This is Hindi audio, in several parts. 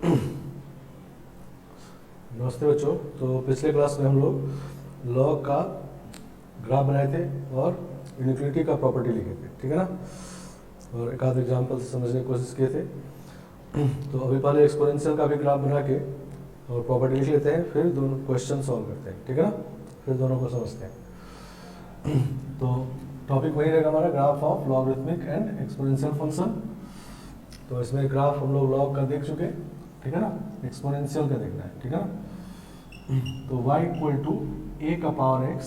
नमस्ते बच्चों। तो पिछले क्लास में हम लोग लॉग का ग्राफ बनाए थे और इनइक्वालिटी का प्रॉपर्टी लिखे थे, ठीक है ना। और एक आध एग्जाम्पल से समझने की कोशिश किए थे। तो अभी पहले एक्सपोनेंशियल का भी ग्राफ बना के और प्रॉपर्टी लिख लेते हैं, फिर दोनों क्वेश्चन सॉल्व करते हैं, ठीक है ना। फिर दोनों को समझते हैं। तो टॉपिक वही रहेगा हमारा, graph of logarithmic and exponential function. तो इसमें ग्राफ हम लोग लॉग का देख चुके, ठीक है ना। एक्सपोनेंशियल का देखना है, ठीक है ना। तो y इक्वल टू a का पावर x,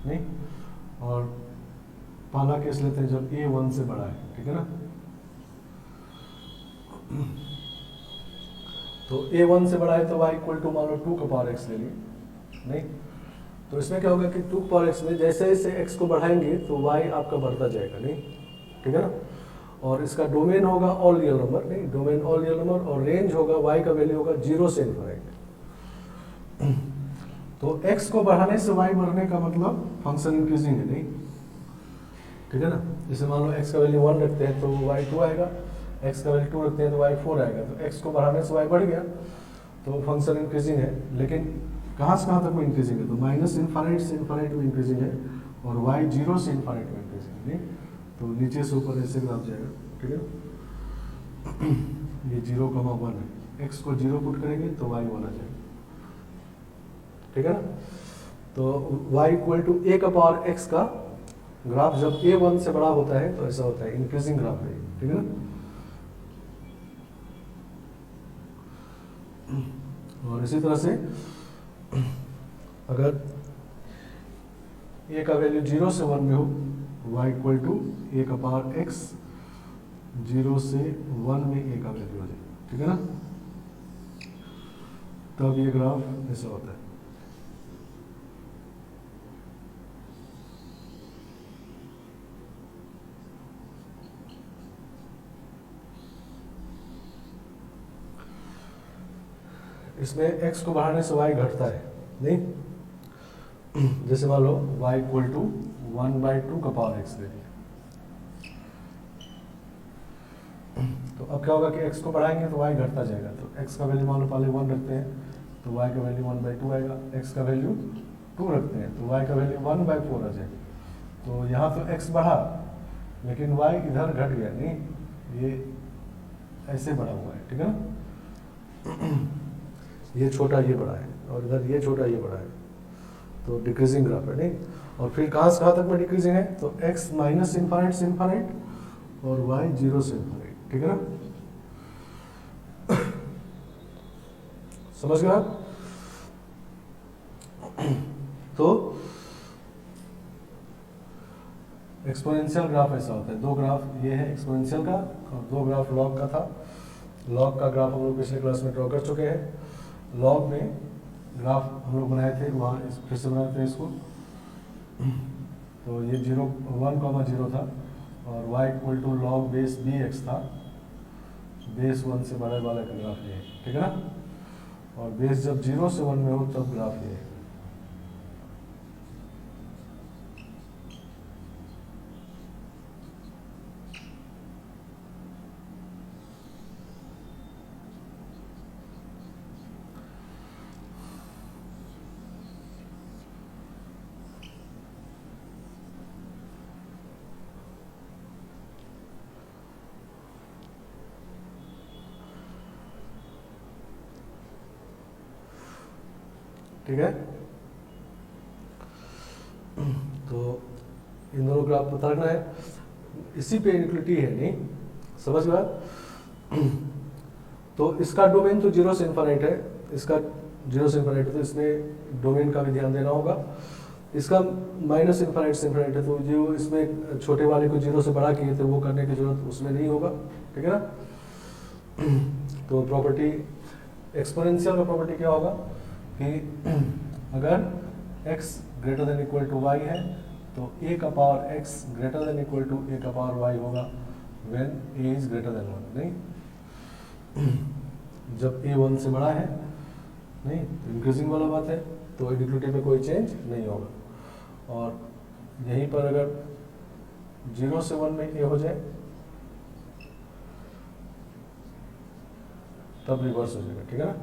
नहीं, और पहला केस लेते हैं जब a 1 से बड़ा है, ठीक है ना। तो a 1 से बड़ा है तो y इक्वल टू मान लो 2 का पावर x ले लिए, नहीं। तो इसमें क्या होगा कि 2 का पावर x में जैसे जैसे x को बढ़ाएंगे तो y आपका बढ़ता जाएगा, नहीं, ठीक है ना। और इसका डोमेन होगा ऑल रियल नंबर, नहीं, डोमेन ऑल रियल नंबर, और रेंज होगा y का वैल्यू होगा 0 से इनफाइनाइट। तो x को बढ़ाने से y बढ़ने का मतलब फंक्शन इंक्रीजिंग है, नहीं, ठीक है ना। जैसे मान लो x का वैल्यू 1 रखते हैं तो y 2 आएगा, x का वैल्यू 2 रखते हैं तो y 4 आएगा। तो x को बढ़ाने से y बढ़ गया तो फंक्शन इंक्रीजिंग है। लेकिन कहाँ से कहाँ तक में इंक्रीजिंग है, तो माइनस इनफाइनाइट से इनफाइनाइट में इंक्रीजिंग है, और y 0 से इनफाइनाइट में इंक्रीजिंग है, नहीं। तो नीचे से ऊपर ऐसे ग्राफ जाएगा, ठीक है। ये 0,1 है, x को 0 पुट करेंगे तो y 1 आ जाएगा, ठीक है ना। तो y इक्वल टू a का पावर x का ग्राफ जब a 1 से बड़ा होता है तो ऐसा होता है, इंक्रीजिंग ग्राफ है, ठीक है ना। और इसी तरह से अगर a का वैल्यू 0 से 1 में हो, y इक्वल टू a का पावर x 0 से 1 में a का वैल्यू हो जाए, ठीक है ना। तब ये ग्राफ ऐसा होता है। इसमें x को बढ़ाने से y घटता है, नहीं। जैसे मान लो y इक्वल टू 1/2 का पावर x ले लिया। तो अब क्या होगा कि x को बढ़ाएंगे तो y घटता जाएगा। तो x का वैल्यू मान लो पहले 1 रखते हैं तो y का वैल्यू 1/2 आएगा। x का वैल्यू 2 रखते हैं तो y का वैल्यू 1/4 आ जाएगा। तो यहाँ तो x बढ़ा लेकिन y इधर घट गया, नहीं, ये ऐसे बढ़ा हुआ है, ठीक है ना। ये छोटा ये बड़ा है और इधर ये छोटा ये बड़ा है, तो डिक्रीजिंग ग्राफ है, नहीं। और फिर कहाँ से कहाँ तक में डिक्रीजिंग है, तो x माइनस इनफाइनाइट से इनफाइनाइट और y 0 से इनफाइनाइट, ठीक है ना। समझ गए आप। तो एक्सपोनेंशियल ग्राफ ऐसा होता है। दो ग्राफ ये है एक्सपोनेंशियल का और दो ग्राफ लॉग का था। लॉग का ग्राफ हम लोग पिछले क्लास में ड्रॉ कर चुके हैं। लॉग में ग्राफ हम लोग बनाए थे, वहाँ फिर से बनाते हैं इसको। तो ये 1,0 था और y equal to log base bx था। बेस 1 से बड़े वाले का ग्राफ ये है, ठीक है ना। और बेस जब 0 से 1 में हो तब ग्राफ ये है। ठीक है। तो इन दोनों ग्राफ पता रखना है, इसी पे इनइक्वालिटी है, नहीं, समझ गया। तो इसका डोमेन तो 0 से इनफाइनाइट है, इसका 0 से इनफाइनाइट है, तो इसमें डोमेन का भी ध्यान देना होगा। इसका माइनस इनफाइनाइट से इनफाइनाइट है, तो जो इसमें छोटे वाले को 0 से बड़ा किए थे वो करने की जरूरत उसमें नहीं होगा, ठीक है ना। तो प्रॉपर्टी एक्सपोनेंशियल का प्रॉपर्टी क्या होगा कि अगर x greater than equal to y है तो a का power x greater than equal to a का पावर y होगा when a is greater than 1, नहीं। जब a 1 से बड़ा है, नहीं, तो इंक्रीजिंग वाला बात है, तो इनइक्वालिटी में कोई चेंज नहीं होगा। और यहीं पर अगर 0 से 1 में a हो जाए तब रिवर्स हो जाएगा, ठीक है ना,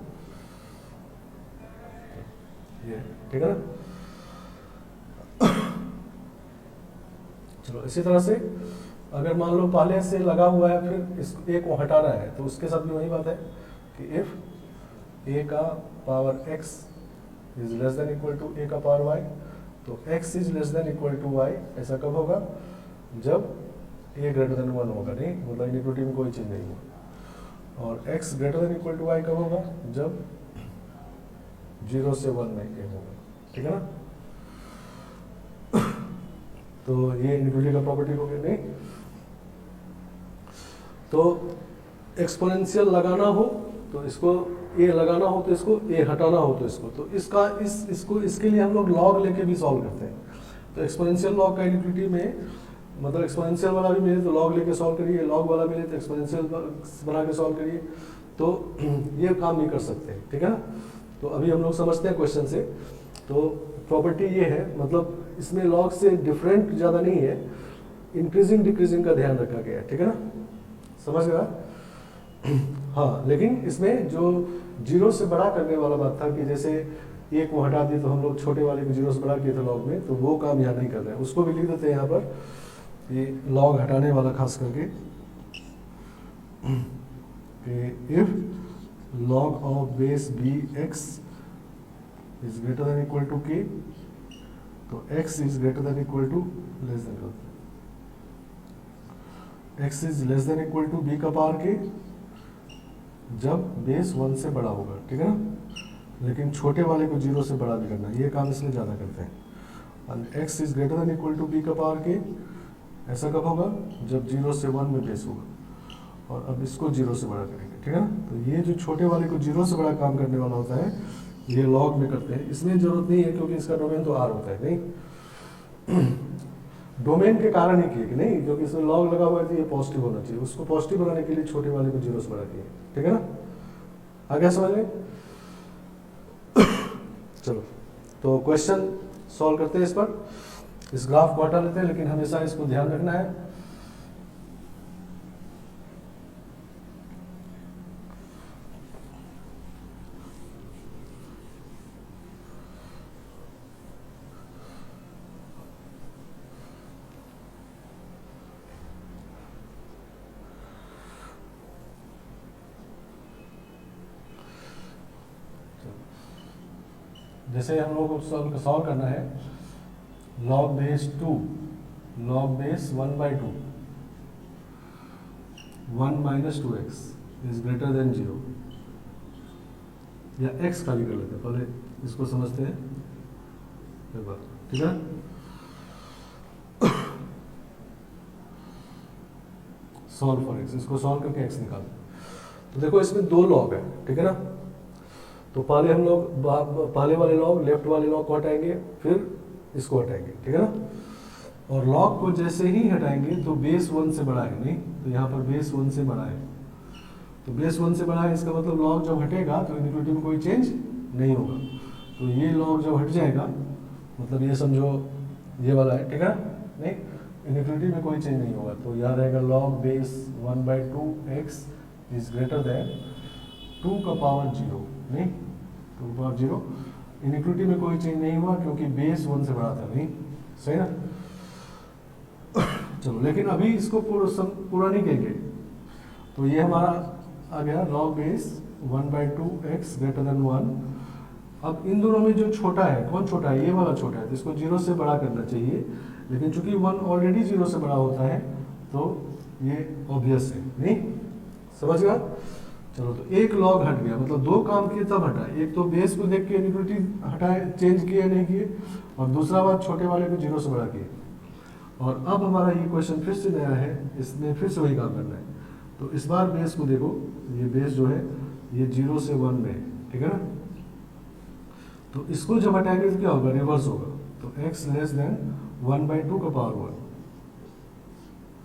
ये ठीक है ना। चलो इसी तरह से अगर मान लो पहले से लगा हुआ है फिर इस ए को हटाना है तो उसके साथ भी वही बात है कि इफ ए का power x is less than equal to A का पावर y, तो x is less than equal to y ऐसा कब होगा, जब a ग्रेटर देन 1 होगा, नहीं मतलब इनइक्वालिटी में कोई चीज नहीं होगा। और x greater than equal to y कब होगा, जब 0 से 1 में a होगा, ठीक है ना। तो ये इनइक्वालिटी का प्रॉपर्टी हो गया, नहीं। तो एक्सपोनेंशियल लगाना हो तो इसको ए लगाना हो तो इसको ए हटाना हो तो इसको, तो इसके लिए हम लोग लॉग लेके भी सॉल्व करते हैं। तो एक्सपोनेंशियल लॉग का इनइक्वालिटी में मतलब एक्सपोनेंशियल वाला भी मिले तो लॉग लेके सॉल्व करिए, लॉग वाला मिले तो एक्सपोनेंशियल बना के सॉल्व करिए, तो ये काम नहीं कर सकते, ठीक है ना। तो अभी हम लोग समझते हैं क्वेश्चन से। तो प्रॉपर्टी ये है, मतलब इसमें लॉग से डिफरेंट ज़्यादा नहीं है, इंक्रीजिंग डिक्रीजिंग का ध्यान रखा गया है, ठीक है ना, समझ गया। हाँ, लेकिन इसमें जो 0 से बड़ा करने वाला बात था कि जैसे ए को हटा दिए तो हम लोग छोटे वाले को 0 से बड़ा किए थे लॉग में, तो वो काम यहाँ नहीं कर रहे हैं, उसको भी लिख देते हैं यहाँ पर, ये लॉग हटाने वाला खास करके कि if log of base B X is greater than equal to k, तो x is greater than equal to less than, x is less than equal to b का पावर के जब बेस 1 से बड़ा होगा, ठीक है ना। लेकिन छोटे वाले को 0 से बड़ा भी करना है, ये काम इसलिए ज़्यादा करते हैं। और x is greater than equal to b का पावर के ऐसा कब होगा, जब 0 से 1 में बेस होगा। और अब इसको 0 से बड़ा करेंगे, ठीक है ना। तो ये जो छोटे वाले को 0 से बड़ा काम करने वाला होता है ये लॉग में करते हैं। इसमें जरूरत नहीं है क्योंकि इसका डोमेन तो आर होता है, नहीं डोमेन के कारण ही किए कि नहीं, क्योंकि इसमें लॉग लगा हुआ है तो ये पॉजिटिव होना चाहिए, उसको पॉजिटिव बनाने के लिए छोटे वाले को 0 से बड़ा किए, ठीक है ना। आ गया समझ में। चलो तो क्वेश्चन सॉल्व करते हैं इस पर। इस ग्राफ को हटा लेते हैं, लेकिन हमेशा इसको ध्यान रखना है। जैसे हम लोग को सॉल्व करना है log base 2 log base 1/2 1 minus 2x is greater than 0, या x खाली कर लेते हैं, पहले इसको समझते हैं एक बार, ठीक है। सॉल्व फॉर x, इसको सॉल्व करके x निकाल। तो देखो इसमें 2 लॉग है, ठीक है ना। तो पहले हम लोग पहले वाले लॉग लेफ्ट वाले लॉग को हटाएंगे, फिर इसको हटाएंगे, ठीक है ना। और लॉग को जैसे ही हटाएंगे तो बेस 1 से बड़ा है, नहीं तो यहाँ पर बेस 1 से बड़ा है, तो बेस 1 से बड़ा है, इसका मतलब लॉग जब हटेगा तो इनइक्वालिटी में कोई चेंज नहीं होगा। तो ये लॉग जब हट जाएगा मतलब ये समझो ये वाला है, ठीक है, नहीं इनइक्वालिटी में कोई चेंज नहीं होगा। तो याद रहेगा log base 1/2x is greater then 2 का पावर 0, नहीं 2 का पावर 0, इनइक्वालिटी में कोई चेंज नहीं हुआ क्योंकि बेस 1 से बड़ा था, नहीं सही ना। चलो लेकिन अभी इसको पूरा नहीं कहेंगे, तो ये हमारा आ गया log base 1/2x greater than 1। अब इन दोनों में जो छोटा है, कौन छोटा है, ये वाला छोटा है, तो इसको 0 से बड़ा करना चाहिए, लेकिन चूंकि 1 ऑलरेडी 0 से बड़ा होता है तो ये ऑब्वियस है, नहीं समझ गया। चलो तो एक लॉग हट गया, मतलब 2 काम किए तब हटा, एक तो बेस को देख के इनइक्वालिटी हटाए, चेंज किए नहीं किए, और दूसरा बात छोटे वाले को 0 से बड़ा किए। और अब हमारा ये क्वेश्चन फिर से नया है, इसमें फिर से वही काम करना है। तो इस बार बेस को देखो, ये बेस जो है ये 0 से 1 में है, ठीक है ना। तो इसको जब हटाएंगे तो क्या होगा, रिवर्स होगा, तो x लेस देन 1/2 का पावर 1,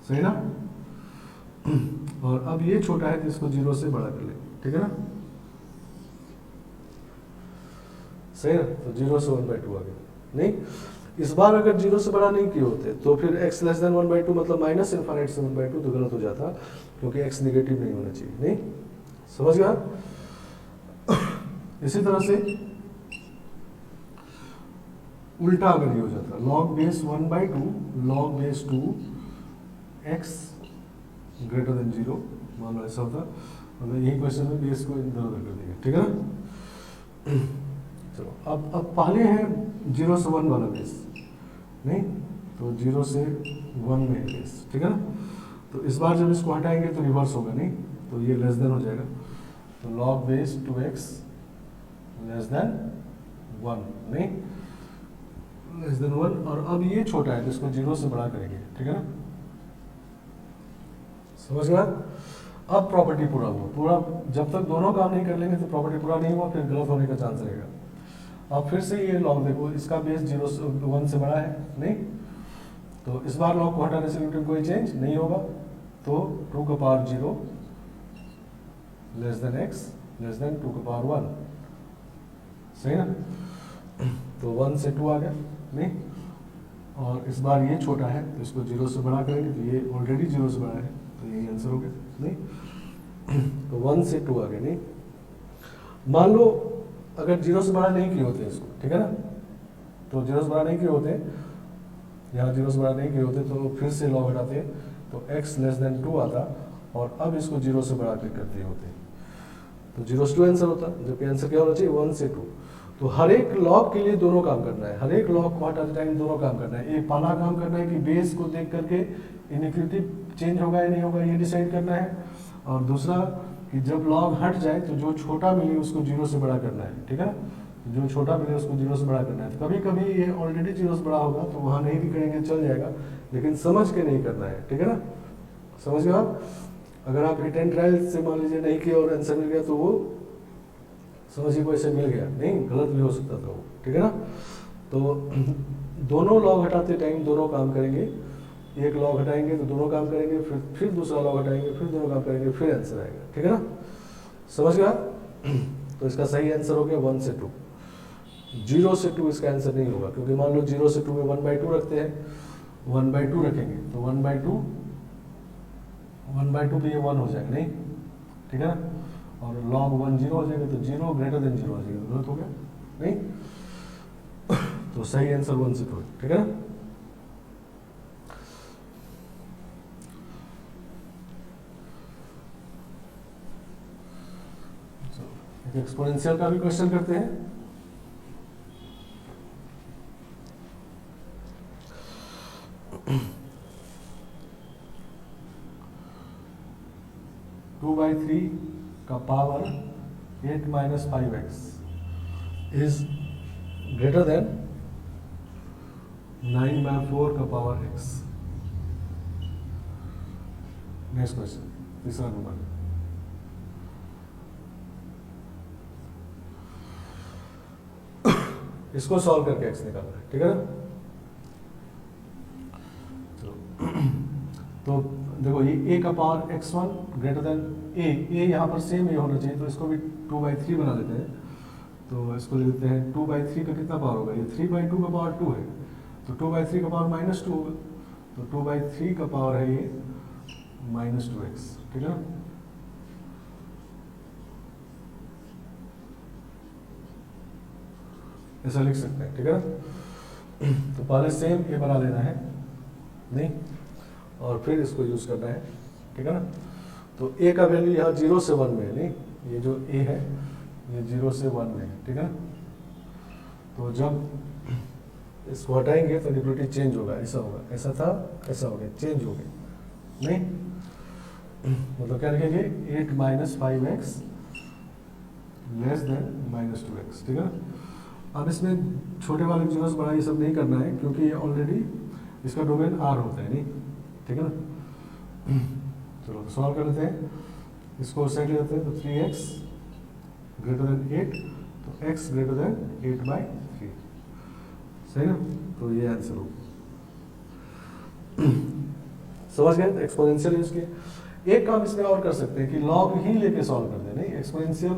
सही ना। और अब ये छोटा है तो इसको 0 से बड़ा कर लेंगे, ठीक है ना, सही ना। तो 0 से 1/2 आ गया, नहीं इस बार अगर 0 से बड़ा नहीं किए होते तो फिर x लेस देन 1/2 मतलब माइनस इनफाइनाइट से 1/2 तो गलत हो जाता, क्योंकि x नेगेटिव नहीं होना चाहिए, नहीं समझ गया। इसी तरह से उल्टा अगर ये हो जाता, log base 1/2 log base 2 x greater than 0, मान लो ऐसा होता, मतलब यही क्वेश्चन में बेस को इधर उधर कर दिया, ठीक है ना। चलो अब पहले है 0 से 1 वाला बेस, नहीं तो 0 से 1 में बेस, ठीक है ना। तो इस बार जब इसको हटाएंगे तो रिवर्स होगा, नहीं तो ये लेस देन हो जाएगा, तो log base 2x less than 1, नहीं लेस देन 1, और अब ये छोटा है तो इसको 0 से बड़ा करेंगे, ठीक है ना, समझ गया। अब प्रॉपर्टी पूरा हुआ, पूरा जब तक दोनों काम नहीं कर लेंगे तो प्रॉपर्टी पूरा नहीं हुआ, फिर गलत होने का चांस रहेगा। अब फिर से ये लॉग देखो, इसका बेस 0 से 1 से बड़ा है, नहीं तो इस बार लॉग को हटाने से कोई चेंज नहीं होगा, तो 2 का power 0 less than x less than 2 का पावर 1, सही ना। तो 1 से 2 आ गया, नहीं, और इस बार ये छोटा है तो इसको 0 से बड़ा करेंगे, तो ये ऑलरेडी 0 से बड़ा है, तो यही आंसर हो गया, नहीं तो 1 से 2 आ गया, नहीं। मान लो अगर 0 से बड़ा नहीं किए होते इसको, ठीक है ना, तो 0 से बड़ा नहीं किए होते, यहाँ 0 से बड़ा नहीं किए होते, तो फिर से लॉग हटाते तो x लेस देन 2 आता, और अब इसको 0 से बड़ा कर दिए होते तो 0 से 2 आंसर होता, जबकि आंसर क्या होना चाहिए 1 से 2। तो हर एक लॉग के लिए दोनों काम करना है, हर एक लॉग को हटाते टाइम दोनों काम करना है। एक पहला काम करना है कि बेस को देख करके इनइक्वालिटी चेंज होगा या नहीं होगा ये डिसाइड करना है, और दूसरा कि जब लॉग हट जाए तो जो छोटा मिले उसको 0 से बड़ा करना है, ठीक है ना, जो छोटा मिले उसको 0 से बड़ा करना है। तो कभी कभी ये ऑलरेडी 0 से बड़ा होगा तो वहाँ नहीं भी करेंगे चल जाएगा, लेकिन समझ के नहीं करना है, ठीक है ना, समझ गए आप। अगर आप हिट एंड ट्रायल से मान लीजिए नहीं किया और आंसर मिल गया तो वो समझिए को ऐसे मिल गया, नहीं गलत भी हो सकता था वो, ठीक है ना। तो दोनों लॉग हटाते टाइम दोनों काम करेंगे, एक लॉग हटाएंगे तो दोनों काम करेंगे, फिर दूसरा लॉग हटाएंगे फिर दोनों काम करेंगे, फिर आंसर आएगा, ठीक है ना, समझ गया। तो इसका सही आंसर हो गया 1 से 2। 0 से 2 इसका आंसर नहीं होगा, क्योंकि मान लो 0 से 2 में 1/2 रखते हैं, 1/2 रखेंगे तो 1/2 पे ये 1 हो जाएगा, नहीं ठीक है ना, और log 1 0 हो जाएगा, तो 0 ग्रेटर देन 0 हो जाएगा, तो गलत हो गया, नहीं। तो सही आंसर 1 से 2, ठीक है ना। एक्सपोनेंशियल का भी क्वेश्चन करते हैं। टू बाई 3 का power 8 minus 5x is greater then 9/4 का पावर x। नेक्स्ट क्वेश्चन, तीसरा नंबर। इसको सॉल्व करके x निकालना है, ठीक है ना। तो देखो ये a का power x1 greater than a यहाँ पर सेम ये होना चाहिए, तो इसको भी 2/3 बना लेते हैं। तो इसको लिख देते हैं 2/3 का कितना पावर होगा, ये 3/2 का पावर 2 है, तो 2/3 का पावर -2 होगा, तो 2/3 का पावर है ये -2x, ठीक है ना। ऐसा लिख सकते हैं, ठीक है ना। तो पहले सेम ये बना लेना है, नहीं, और फिर इसको यूज करना है, ठीक है ना। तो a का वैल्यू यहाँ 0 से 1 में है, नहीं ये जो a है ये 0 से 1 में है, ठीक है ना। तो जब इसको हटाएंगे तो इक्वलिटी चेंज होगा, ऐसा होगा, ऐसा था ऐसा हो गया, चेंज हो गया, नहीं मतलब क्या लिखेंगे 8 minus 5x less than -2x, ठीक है ना। अब इसमें छोटे वाले जीरो से बड़ा ये सब नहीं करना है, क्योंकि ये ऑलरेडी इसका डोमेन R होता है, नहीं ठीक है ना। चलो तो सॉल्व कर लेते हैं, इसको सेट लेते हैं, तो 3x ग्रेटर देन 8, तो x ग्रेटर देन 8/3, सही ना। तो ये आंसर हो, समझ गए। एक्सपोनेंशियल यूज किए। एक काम इसमें और कर सकते हैं कि लॉग ही लेके सॉल्व कर दें, नहीं एक्सपोनेंशियल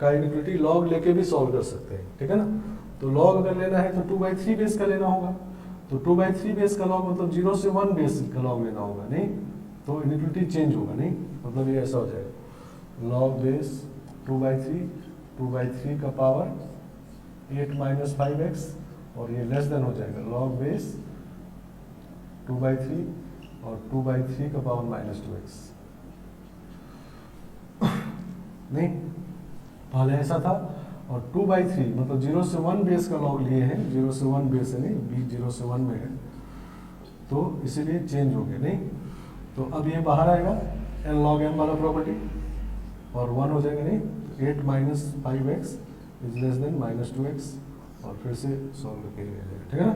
का इनइक्वालिटी लॉग लेके भी सॉल्व कर सकते हैं, ठीक है ना। तो लॉग अगर लेना है तो 2/3 बेस का लेना होगा, तो 2/3 बेस का लॉग मतलब 0 से 1 बेस का लॉग लेना होगा, नहीं तो इनइक्वालिटी चेंज होगा, नहीं मतलब ये ऐसा हो जाएगा log बेस 2/3 का पावर 8 माइनस 5x, और ये लेस देन हो जाएगा लॉग बेस 2/3 और 2/3 का पावर -2x। नहीं, पहले ऐसा था, और 2/3 मतलब 0 से 1 बेस का लॉग लिए हैं, 0 से 1 बेस है, नहीं b 0 से 1 में है, तो इसीलिए चेंज हो गया। नहीं, तो अब ये बाहर आएगा n log m वाला प्रॉपर्टी, और 1 हो जाएगा। नहीं, 8 minus 5x is less then -2x, और फिर से सॉल्व करके लिया जाएगा। ठीक है ना।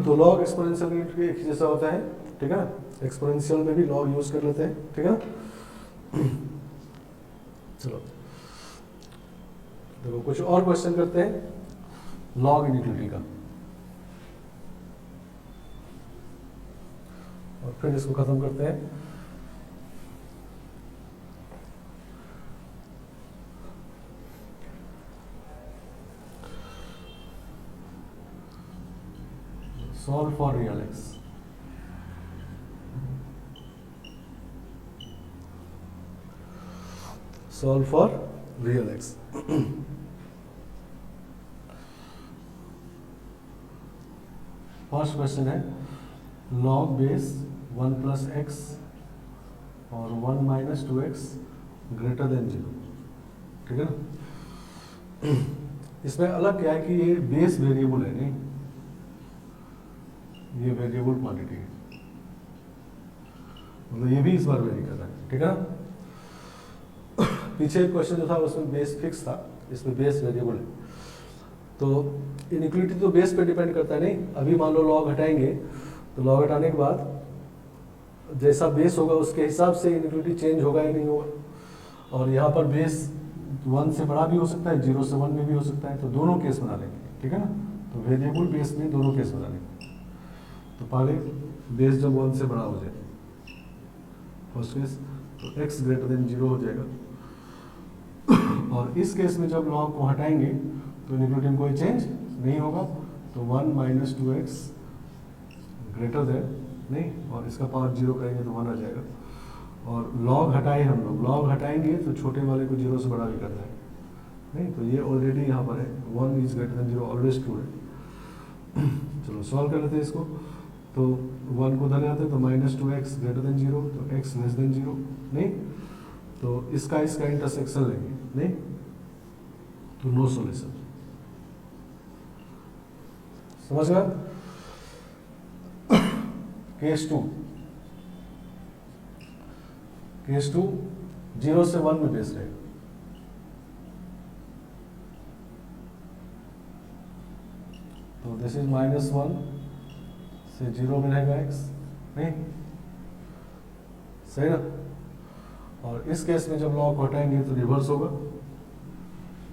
तो लॉग एक्सपोनेंशियल यूनिट एक ही जैसा होता है। ठीक है ना, एक्सपोनेंशियल में भी लॉग यूज कर लेते हैं। ठीक है ना। चलो देखो कुछ और क्वेश्चन करते हैं लॉग इनिक्विटी का, और फिर इसको खत्म करते हैं। Solve for real x. Solve for real x. First question है log बेस 1 प्लस एक्स और 1 माइनस 2x ग्रेटर देन 0। ठीक है ना। इसमें अलग क्या है कि ये बेस वेरिएबल है, नहीं ये वेरिएबल क्वांटिटी है, मतलब ये भी इस बार वेरी कर रहा है। ठीक है ना। पीछे एक क्वेश्चन जो था उसमें बेस फिक्स था, इसमें बेस वेरिएबल है। तो इनिक्विटी तो बेस पे डिपेंड करता है। नहीं, अभी मान लो लॉग हटाएंगे, तो लॉग हटाने के बाद जैसा बेस होगा उसके हिसाब से इनिक्विटी चेंज होगा या नहीं होगा। और यहाँ पर बेस 1 से बड़ा भी हो सकता है, 0 से 1 में भी हो सकता है, तो दोनों केस बना लेंगे। ठीक है ना, तो वेरिएबल बेस में दोनों केस बना लेंगे। तो पहले बेस जब 1 से बड़ा हो जाए फर्स्ट केस, तो x ग्रेटर देन 0 हो जाएगा। और इस केस में जब लॉग को हटाएंगे तो इनिक्विटी में कोई चेंज नहीं होगा, तो 1 माइनस 2x ग्रेटर देन, नहीं, और इसका पावर 0 करेंगे तो 1 आ जाएगा। और लॉग हटाए हम लोग, लॉग हटाएंगे तो छोटे वाले को 0 से बड़ा भी करना है। नहीं, तो ये ऑलरेडी यहाँ पर है 1 is greater than 0, always true है। चलो सॉल्व कर लेते हैं इसको। तो 1 को धरे आते हैं तो -2x ग्रेटर देन 0, तो x लेस देन 0। नहीं, तो इसका इंटरसेक्शन लेंगे। नहीं, तो नो सॉल्यूशन। समझ गया। केस 2 0 से 1 में बेस रहेगा। तो दिस इज -1 से 0 में रहेगा x। नहीं, सही ना। और इस केस में जब लॉग को हटाएंगे तो रिवर्स होगा,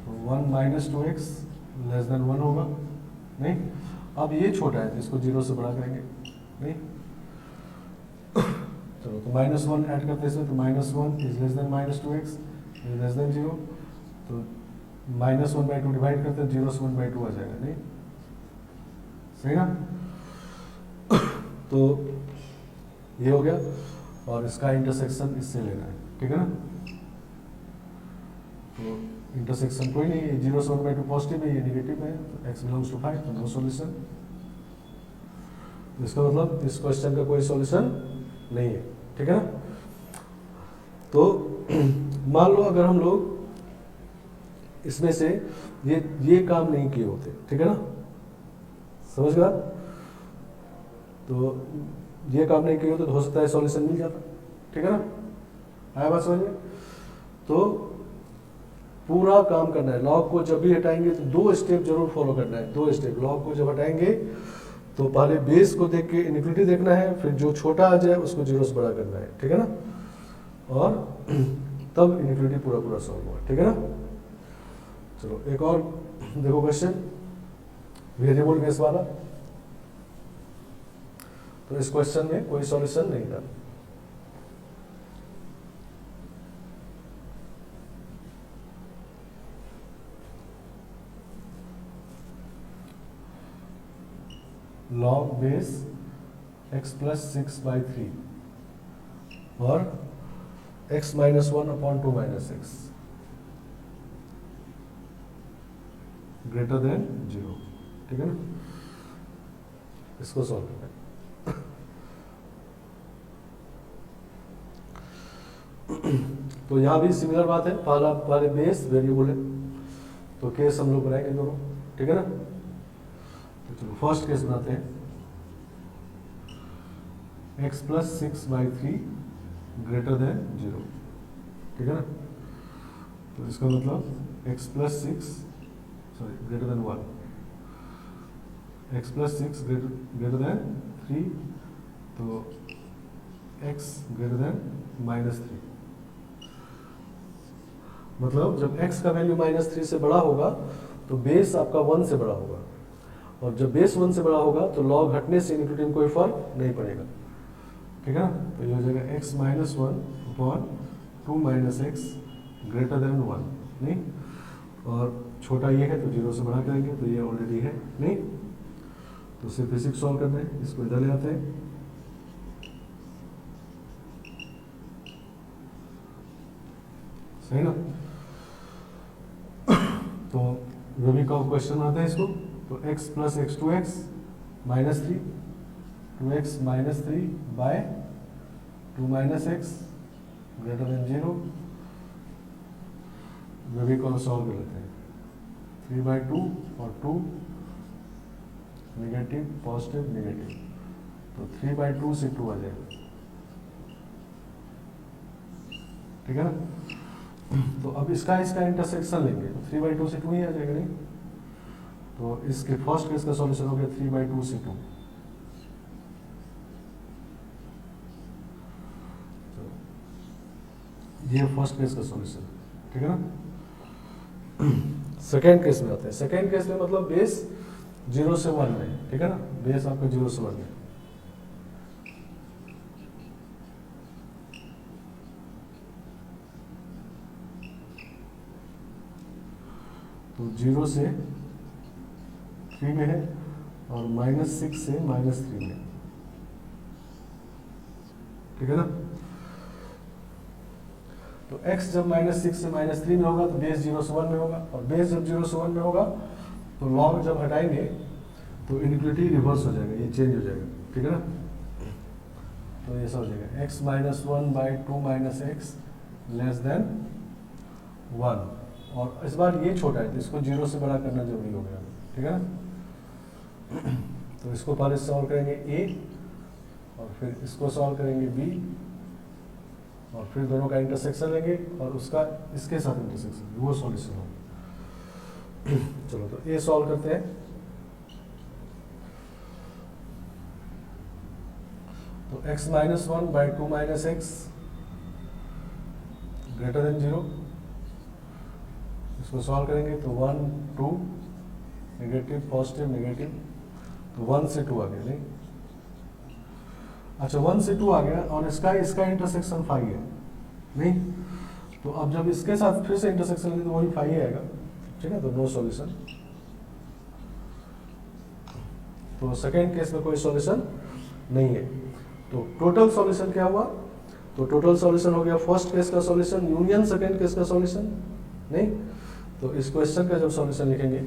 तो 1 माइनस 2x लेस देन 1 होगा। नहीं, अब ये छोटा है तो इसको 0 से बड़ा करेंगे। नहीं, चलो तो -1 ऐड करते हैं इसमें, तो -1 is less then -2x is less then 0, तो -1/2 डिवाइड करते हैं, 0 से 1/2 आ जाएगा। नहीं, सही ना। तो ये हो गया, और इसका इंटरसेक्शन इससे लेना है। ठीक है ना। तो इंटरसेक्शन कोई नहीं है, 0 से 1/2 पॉजिटिव है, ये नेगेटिव है, तो x बिलोंग्स टू 5, तो नो सॉल्यूशन। इसका मतलब इस क्वेश्चन का कोई सॉल्यूशन नहीं है। ठीक है ना। तो मान लो अगर हम लोग इसमें से ये काम नहीं किए होते, ठीक है ना, समझ गया। तो ये काम नहीं किए होते तो हो सकता है सॉल्यूशन मिल जाता। ठीक है ना, आया बात समझ में। तो पूरा काम करना है, लॉग को जब भी हटाएंगे तो 2 स्टेप जरूर फॉलो करना है। 2 स्टेप, लॉग को जब हटाएंगे तो पहले बेस को देख के इनिक्विटी देखना है, फिर जो छोटा आ जाए उसको 0 से बड़ा करना है। ठीक है ना, और तब इनिक्विटी पूरा सॉल्व होगा। ठीक है ना। चलो एक और देखो क्वेश्चन, वेरिएबल बेस वाला। तो इस क्वेश्चन में कोई सॉल्यूशन नहीं था। log बेस x + 6/3 और x minus 1/2 minus X greater than 0, ठीक है ना। इसको सॉल्व करना है। तो यहाँ भी सिमिलर बात है, पहले बेस वेरिएबल है, तो केस हम लोग बनाएंगे दोनों, ठीक है ना। तो चलो फर्स्ट केस बनाते हैं, x प्लस 6/3 ग्रेटर देन 0, ठीक है ना। तो इसका मतलब x plus 6 greater than 1, x plus 6 greater than 3, तो x ग्रेटर देन -3। मतलब जब x का वैल्यू -3 से बड़ा होगा तो बेस आपका 1 से बड़ा होगा, और जब बेस 1 से बड़ा होगा तो लॉग हटने से इनक्लूडिंग में कोई फर्क नहीं पड़ेगा, ठीक है ना। तो ये हो जाएगा x minus 1/2 minus X greater than 1, नहीं, और छोटा ये है तो 0 से बड़ा करेंगे, तो ये ऑलरेडी है, नहीं। तो सिर्फ बेसिक सॉल्व करना है, इसको इधर ले आते हैं, सही ना। तो रवि का क्वेश्चन आता है इसको, तो x plus X 2x minus 3, 2x minus 3 by 2 minus X greater than 0। Ravi को सॉल्व कर लेते हैं, 3/2 और 2 नेगेटिव पॉजिटिव नेगेटिव, तो 3/2 से 2 आ जाएगा, ठीक है ना। तो अब इसका इंटरसेक्शन लेंगे, तो 3/2 से 2 ही आ जाएगा, नहीं। तो इसके फर्स्ट केस का सॉल्यूशन हो गया 3/2 से 2। तो ये फर्स्ट केस का सॉल्यूशन, ठीक है ना। सेकेंड केस में आते हैं, सेकेंड केस में मतलब बेस 0 से 1 में, ठीक है ना, बेस आपका 0 से 1 में। तो 0 से 3 में है और -6 से -3 में, ठीक है ना। तो x जब -6 से -3 में होगा तो बेस 0 से 1 में होगा, और बेस जब 0 से 1 में होगा तो लॉग जब हटाएंगे तो इनइक्वालिटी रिवर्स हो जाएगा, ये चेंज हो जाएगा, ठीक है ना। तो ये सब हो जाएगा x minus 1/2 minus x less than 1, और इस बार ये छोटा है तो इसको 0 से बड़ा करना जरूरी हो गया, ठीक है ना। तो इसको पहले सॉल्व करेंगे a, और फिर इसको सॉल्व करेंगे b, और फिर दोनों का इंटरसेक्शन लेंगे और उसका इसके साथ इंटरसेक्शन, वो सॉल्यूशन होगा। चलो तो a सॉल्व करते हैं, तो x minus 1/2 minus X greater than 0, इसको सॉल्व करेंगे तो 1 2 नेगेटिव पॉजिटिव नेगेटिव, तो 1 से 2 आ गया, नहीं। अच्छा 1 से 2 आ गया, और इसका इंटरसेक्शन 5 है, नहीं। तो अब जब इसके साथ फिर से इंटरसेक्शन लेंगे तो वही 5 ही आएगा, ठीक है। तो नो सॉल्यूशन। तो सेकेंड केस में कोई सॉल्यूशन नहीं है। तो टोटल सॉल्यूशन क्या हुआ, तो टोटल सॉल्यूशन हो गया फर्स्ट केस का सॉल्यूशन यूनियन सेकेंड केस का सॉल्यूशन, नहीं। तो इस क्वेश्चन का जब सॉल्यूशन लिखेंगे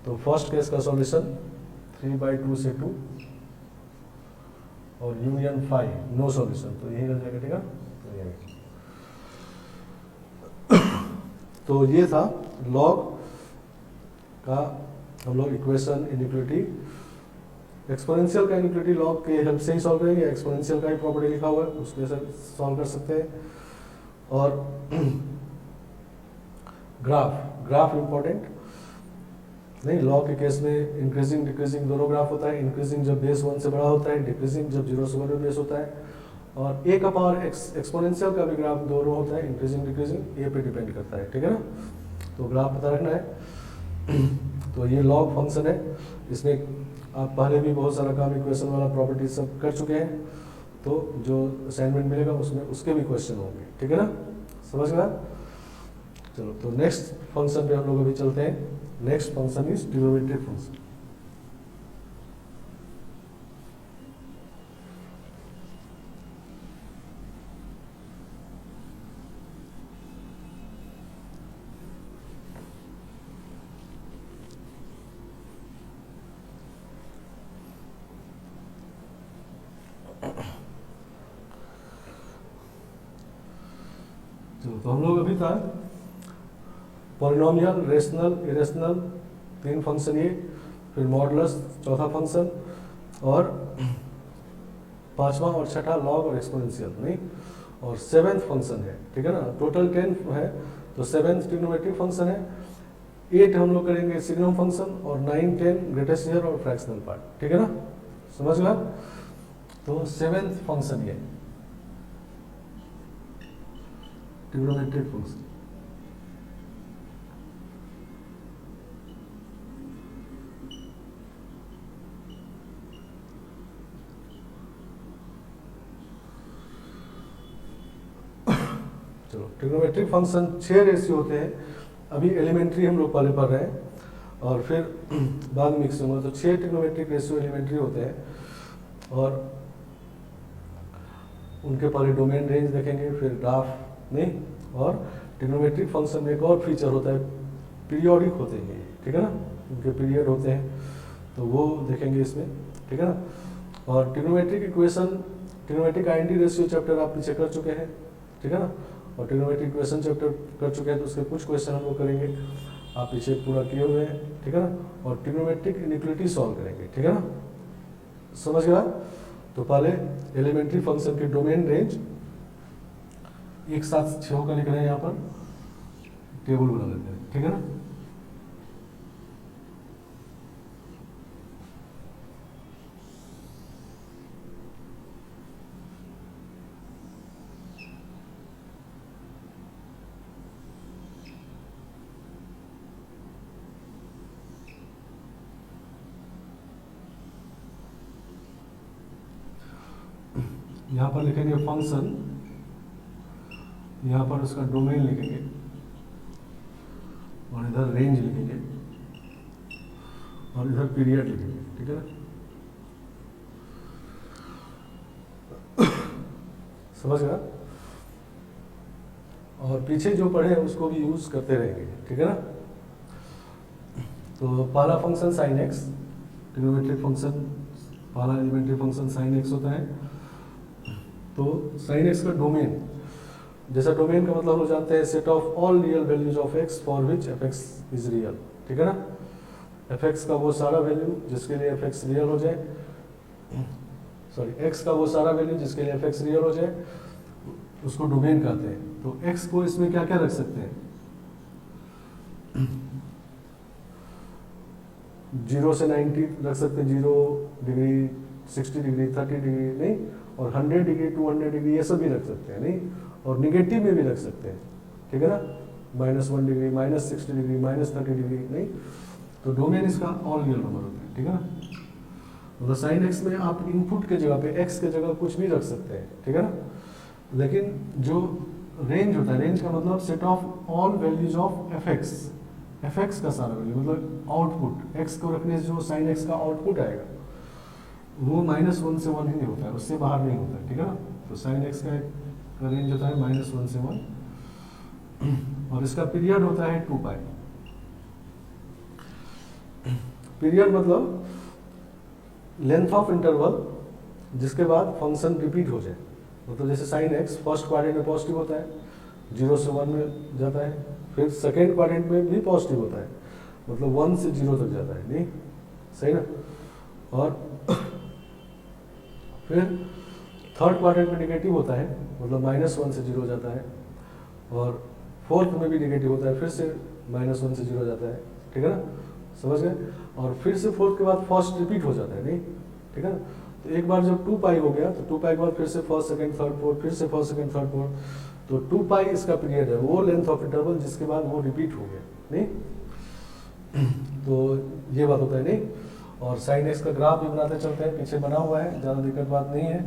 तो फर्स्ट केस का सॉल्यूशन 3/2 से 2 और यूनियन 5, नो सॉल्यूशन, तो यही रह जाएगा, ठीक है। तो ये था लॉग का हम लोग इक्वेशन इनइक्वालिटी, एक्सपोनेंशियल का इनइक्वालिटी लॉग के हेल्प से ही सॉल्व करेंगे, एक्सपोनेंशियल का ही प्रॉपर्टी लिखा हुआ है उसके से सॉल्व कर सकते हैं। और ग्राफ इंपॉर्टेंट नहीं, लॉग के केस में इंक्रीजिंग डिक्रीजिंग दोनों ग्राफ होता है, इंक्रीजिंग जब बेस 1 से बड़ा होता है, डिक्रीजिंग जब 0 से 1 में बेस होता है, और ए का पावर एक्सपोनेंशियल का भी ग्राफ दोनों होता है, इंक्रीजिंग डिक्रीजिंग, ए पे डिपेंड करता है, ठीक है ना। तो ग्राफ पता रखना है। तो ये लॉग फंक्शन है, इसमें आप पहले भी बहुत सारा काम इक्वेशन वाला प्रॉपर्टी सब कर चुके हैं, तो जो असाइनमेंट मिलेगा उसमें उसके भी क्वेश्चन होंगे, ठीक है ना, समझ में आया। चलो तो नेक्स्ट फंक्शन पे हम लोग अभी चलते हैं। Next function is trigonometric function. तो हम लोग अभी था पॉलिनोमियल, रेशनल, इरेशनल, 3 फंक्शन ये, फिर मॉडुलस चौथा फंक्शन, और 5वां और छठा लॉग और एक्सपोनेंशियल, नहीं, और 7th फंक्शन है, ठीक है ना। टोटल 10 है, तो 7th ट्रिग्नोमेट्रिक फंक्शन है, 8 हम लोग करेंगे सिग्नम फंक्शन, और 9, 10 ग्रेटेस्ट ईयर और फ्रैक्शनल पार्ट, ठीक है ना, समझ गया। तो 7th फंक्शन ये ट्रिग्नोमेट्रिक फंक्शन। चलो, ट्रिग्नोमेट्रिक फंक्शन 6 रेशियो होते हैं। अभी एलिमेंट्री हम लोग पहले पढ़ रहे हैं और फिर बाद में मिक्स होंगे। तो 6 ट्रिग्नोमेट्रिक रेशियो एलिमेंट्री होते हैं, और उनके पहले डोमेन रेंज देखेंगे, फिर ग्राफ, नहीं, और ट्रिग्नोमेट्रिक फंक्शन में एक और फीचर होता है, पीरियोडिक होते हैं, ठीक है ना, उनके पीरियड होते हैं, तो वो देखेंगे इसमें, ठीक है ना। और trigonometric equation, trigonometric identity ratio chapter आप पीछे कर चुके हैं, ठीक है ना, और ट्रिग्नोमेट्रिक इक्वेशन चैप्टर कर चुके हैं, तो उसके कुछ क्वेश्चन हम लोग करेंगे, आप पीछे पूरा किए हुए हैं, ठीक है ना। और ट्रिग्नोमेट्रिक इनइक्वालिटी सॉल्व करेंगे, ठीक है ना, समझ गया। तो पहले एलिमेंट्री फंक्शन के डोमेन रेंज एक साथ 6 का लिख रहे हैं, यहाँ पर टेबल बना लेते हैं, ठीक है ना। यहाँ पर लिखेंगे फंक्शन, यहाँ पर उसका डोमेन लिखेंगे, और इधर रेंज लिखेंगे, और इधर पीरियड लिखेंगे, ठीक है ना, समझ गया। और पीछे जो पढ़े हैं उसको भी यूज करते रहेंगे, ठीक है ना। तो पहला function sine x, trigonometric function, पहला एलिमेंट्री फंक्शन साइन एक्स होता है। तो साइन एक्स का डोमेन, जैसा डोमेन का मतलब हम जानते हैं, set of all real values of x for which F x is real, ठीक है ना। एफ एक्स का वो सारा वैल्यू जिसके लिए एफ एक्स रियल हो जाए, सॉरी, एक्स का वो सारा वैल्यू जिसके लिए एफ एक्स रियल हो जाए, उसको डोमेन कहते हैं। तो एक्स को इसमें क्या क्या रख सकते हैं, 0 से 90 रख सकते हैं, 0 डिग्री, 60 डिग्री, 30 डिग्री, नहीं, और 100 डिग्री, 200 डिग्री, ये सब भी रख सकते हैं, नहीं, और निगेटिव में भी रख सकते हैं, ठीक है ना, -1 डिग्री, -60 डिग्री, -30 डिग्री, नहीं। तो डोमेन इसका ऑल रियल नंबर होता है, ठीक है ना। मतलब साइन एक्स में आप इनपुट के जगह पे एक्स के जगह कुछ भी रख सकते हैं, ठीक है ना। लेकिन जो रेंज होता है, रेंज का मतलब set of all values of F x का सारा वैल्यू, मतलब आउटपुट, एक्स को रखने से जो साइन एक्स का आउटपुट आएगा वो -1 से 1 ही होता है, उससे बाहर नहीं होता है, ठीक है ना। तो साइन एक्स का रेंज होता है -1 से 1, और इसका पीरियड होता है 2 पाई। पीरियड मतलब लेंथ ऑफ इंटरवल जिसके बाद फंक्शन रिपीट हो जाए। मतलब जैसे साइन एक्स फर्स्ट क्वाड्रेंट में पॉजिटिव होता है, 0 से 1 में जाता है, फिर सेकेंड क्वाड्रेंट में भी पॉजिटिव होता है, मतलब 1 से 0 तक जाता है, नहीं, सही ना। और फिर थर्ड क्वाड्रेंट में नेगेटिव होता है, मतलब -1 से 0 जाता है, और फोर्थ में भी नेगेटिव होता है, फिर से -1 से 0 जाता है, ठीक है ना, समझ गए। और फिर से फोर्थ के बाद फर्स्ट रिपीट हो जाता है, नहीं, ठीक है ना। तो एक बार जब 2 पाई हो गया, तो 2 पाई के बाद फिर से फर्स्ट, सेकंड, थर्ड, फोर्थ, फिर से फर्स्ट, सेकंड, थर्ड, फोर्थ, तो 2 पाई इसका पीरियड है, वो लेंथ ऑफ इंटरवल जिसके बाद वो रिपीट हो गया, नहीं। तो ये बात होता है, नहीं। और साइन एक्स का ग्राफ भी बनाते चलते हैं, पीछे बना हुआ है, ज़्यादा दिक्कत बात नहीं है।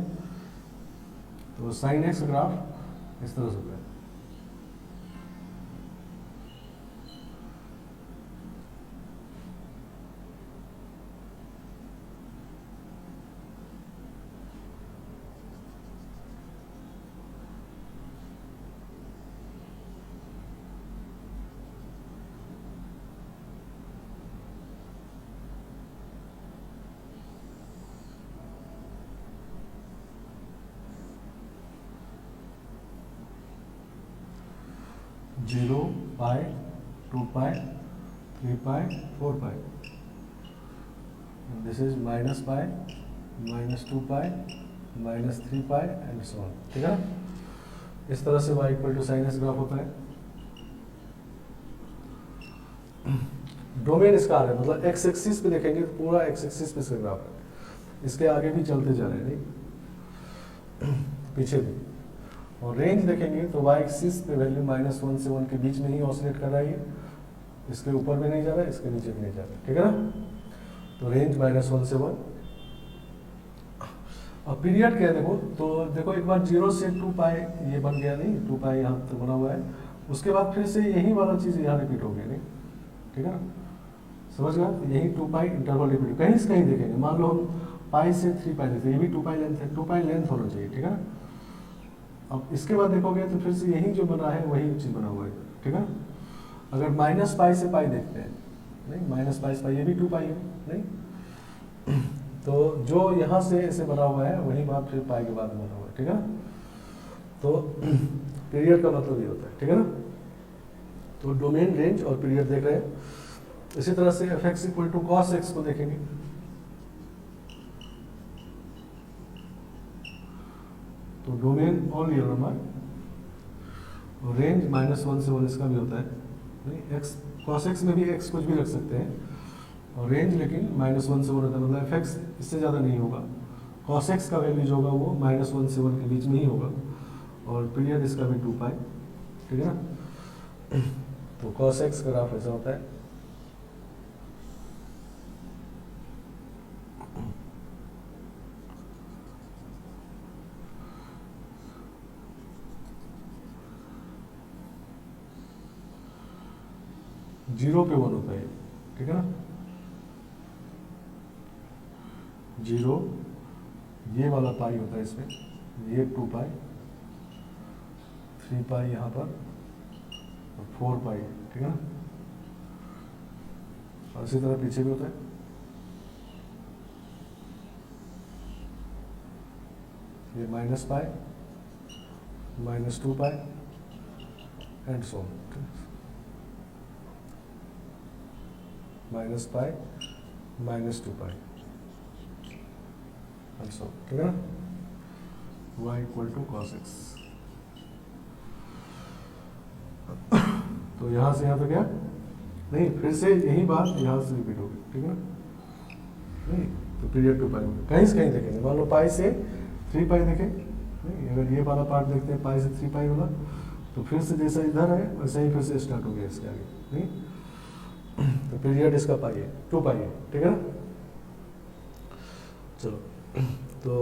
तो साइन एक्स ग्राफ इस तरह से होता है। 0 pi 2 pi 3 pi 4 pi, this is minus pi minus 2 pi minus 3 pi and so on. ठीक है ना, इस तरह से y equal to sine S graph होता है। डोमेन इसका आ रहा है, मतलब एक्स एक्सिस पे देखेंगे तो पूरा एक्स एक्सिस पे इसका ग्राफ है, इसके आगे भी चलते जा रहे हैं नहीं पीछे भी। और रेंज देखेंगे तो y एक्सिस पे वैल्यू -1 से 1 के बीच में ही ऑसिलेट कर रहा है, इसके ऊपर भी नहीं जा रहा है, इसके नीचे भी नहीं जा रहा है। ठीक है ना, तो रेंज -1 से 1। अब पीरियड क्या है देखो, तो देखो एक बार 0 से 2 पाई ये बन गया नहीं, 2 पाई यहाँ तो बना हुआ है, उसके बाद फिर से यही वाला चीज़ यहाँ रिपीट हो गया नहीं। ठीक है ना, समझ गया, यही 2 पाई इंटरवल रिपीट कहीं से कहीं देखेंगे। मान लो हम पाई से 3 पाई देखते हैं, ये भी 2 पाई लेंथ है, 2 पाई लेंथ होना चाहिए। ठीक है ना, अब इसके बाद देखोगे तो फिर से यही जो बना है वही चीज़ बना हुआ है। ठीक है, अगर माइनस पाई से पाई देखते हैं, नहीं माइनस पाई से पाई, ये भी 2 पाई है नहीं, तो जो यहाँ से ऐसे बना हुआ है वही बात फिर पाई के बाद बना हुआ है। ठीक है ना, तो पीरियड का मतलब ये होता है। ठीक है ना, तो डोमेन, रेंज और पीरियड देख रहे हैं। इसी तरह से F X equal to cos X को देखेंगे, तो डोमेन ऑल रियल नंबर और रेंज -1 से 1 इसका भी होता है नहीं, एक्स कॉस एक्स में भी एक्स कुछ भी रख सकते हैं, और रेंज लेकिन -1 से 1 होता है, मतलब एफ एक्स इससे ज़्यादा नहीं होगा। कॉस एक्स का वैल्यू जो होगा वो -1 से 1 के बीच में ही होगा, और पीरियड इसका भी 2 पाई। ठीक है ना, तो कॉस एक्स का ग्राफ ऐसा होता है। जीरो पे 1 होता है, ठीक है ना, 0 ये वाला पाई होता है इसमें, ये 2 पाई 3 पाई यहाँ पर और 4 पाई। ठीक है ना, और इसी तरह पीछे भी होता है, ये minus pi -2 pi and so on, -पाई -2 पाई एंड सो ऑन। ठीक है ना, y equal to cos X. तो यहाँ से यहाँ पे क्या नहीं, फिर से यही बात यहाँ से रिपीट होगी। ठीक है ना, नहीं तो पीरियड 2 पाई होगी, कहीं से कहीं देखेंगे। मान लो पाई से 3 पाई देखें नहीं, अगर ये वाला पार्ट देखते हैं पाई से 3 पाई वाला, तो फिर से जैसा इधर है वैसे ही फिर से स्टार्ट हो गया इसके आगे नहीं, तो पीरियड इसका पाई है 2 पाई है। ठीक है ना, चलो तो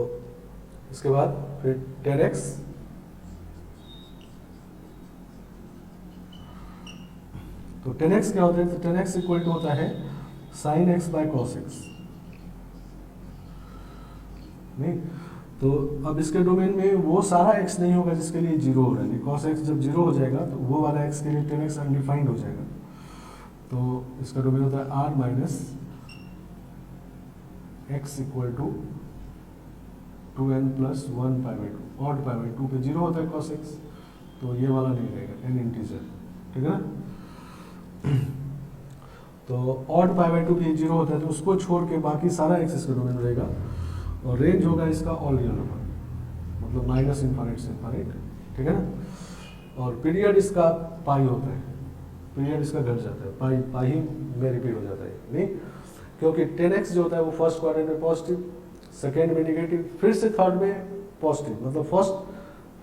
इसके बाद फिर 10x, तो 10x क्या होता है, तो 10x इक्वल टू होता है sine x by cos x नहीं। तो अब इसके डोमेन में वो सारा x नहीं होगा जिसके लिए 0 हो रहा है, कॉस एक्स जब 0 हो जाएगा तो वो वाला x के लिए 10x अनडिफाइंड हो जाएगा। तो इसका डोमेन होता है r minus X equal to 2n plus 1 pi by 2, odd pi by 2 पे 0 होता है कॉस एक्स, तो ये वाला नहीं रहेगा, n इंटीजर। ठीक है ना, तो ऑड पाई बाई 2 पे 0 होता है, तो उसको छोड़ के बाकी सारा एक्स इसका डोमेन रहेगा, और रेंज होगा इसका ऑल रियल नंबर, मतलब माइनस इन्फाइनाइट से इन्फाइनाइट। ठीक है ना, और पीरियड इसका पाई होता है, पीरियड इसका घट जाता है, पाई पाई ही में रिपीट हो जाता है नहीं, क्योंकि 10x जो होता है वो फर्स्ट क्वाड्रेंट में पॉजिटिव, सेकेंड में निगेटिव, फिर से थर्ड में पॉजिटिव, मतलब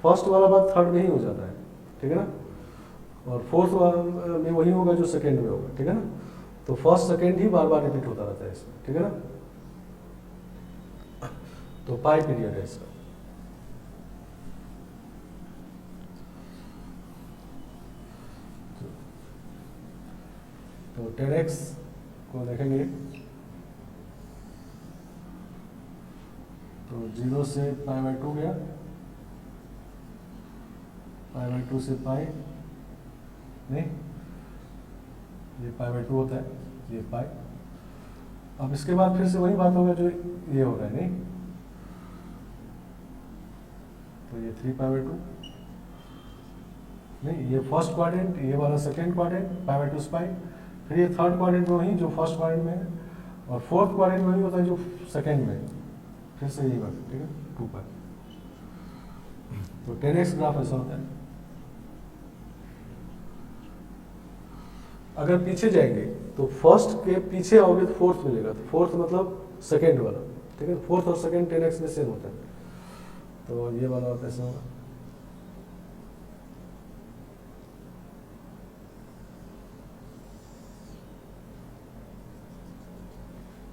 फर्स्ट वाला बात थर्ड में ही हो जाता है। ठीक है ना, और फोर्थ में वही होगा जो सेकेंड में होगा। ठीक है ना, तो फर्स्ट सेकेंड ही बार बार रिपीट होता रहता है इसमें। ठीक है ना, तो पाई पीरियड है इसका। तो 10x को देखेंगे तो 0 से पाई बाई 2 गया, पाई बाई 2 से पाई नहीं, ये पाई बाई 2 होता है, ये पाई। अब इसके बाद फिर से वही बात होगा जो ये हो रहा है नहीं, तो ये 3 पाई बाई 2 नहीं, ये फर्स्ट क्वाड्रेंट, ये वाला सेकेंड क्वाड्रेंट, पाई बाई 2 पाई, फिर ये थर्ड क्वाड्रेंट में वही जो फर्स्ट क्वाड्रेंट में है, और फोर्थ क्वाड्रेंट में वही होता है जो सेकेंड में है, फिर से यही बात, ठीक है, 2 पाई। तो 10x ग्राफ ऐसा होता है। अगर पीछे जाएंगे तो फर्स्ट के पीछे आओगे तो फोर्थ मिलेगा, तो फोर्थ मतलब सेकेंड वाला, ठीक है, फोर्थ और सेकेंड 10x में सेम होता है, तो ये वाला ऐसा होगा।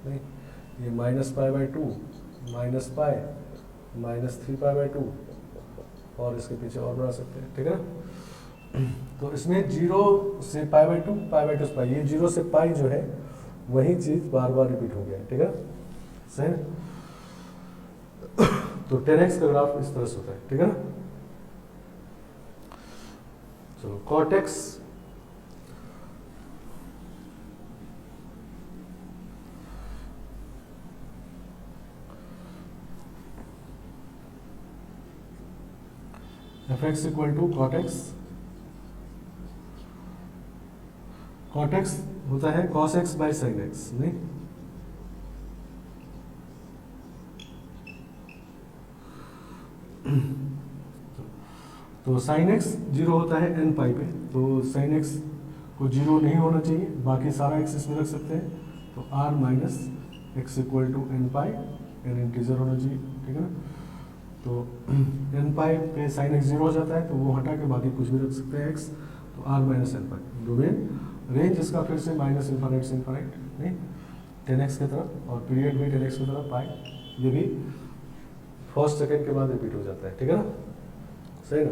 नहीं, ये minus pi by 2, minus pi, minus 3 pi by 2, और इसके पीछे और बढ़ा सकते हैं, ठीक है ना। तो इसमें 0 से पाई बाई 2, पाई बाई 2 पाई, ये 0 से पाई जो है वही चीज बार बार रिपीट हो गया है, ठीक है, सही ना। तो 10x का ग्राफ इस तरह से होता है, ठीक है ना। चलो cot x, fx equal to cot x, cot x होता है cos x by sin x, नहीं, तो sin x 0 होता है n पाई पे, तो sin x को 0 नहीं होना चाहिए, बाकी सारा x इसमें रख सकते हैं, तो r minus X equal to N pi, N integer होना चाहिए, ठीक है ना। तो एन पाई पे साइन एक्स 0 हो जाता है, तो वो हटा के बाकी कुछ भी रख सकते हैं x, तो r माइनस एन पाई। डोमेन रेंज इसका फिर से माइनस इन्फाइनाइट से इन्फाइनाइट, नहीं, 10x की तरफ, और पीरियड भी 10x की तरफ पाई, ये भी फर्स्ट सेकेंड के बाद रिपीट हो जाता है, ठीक है ना, सही ना।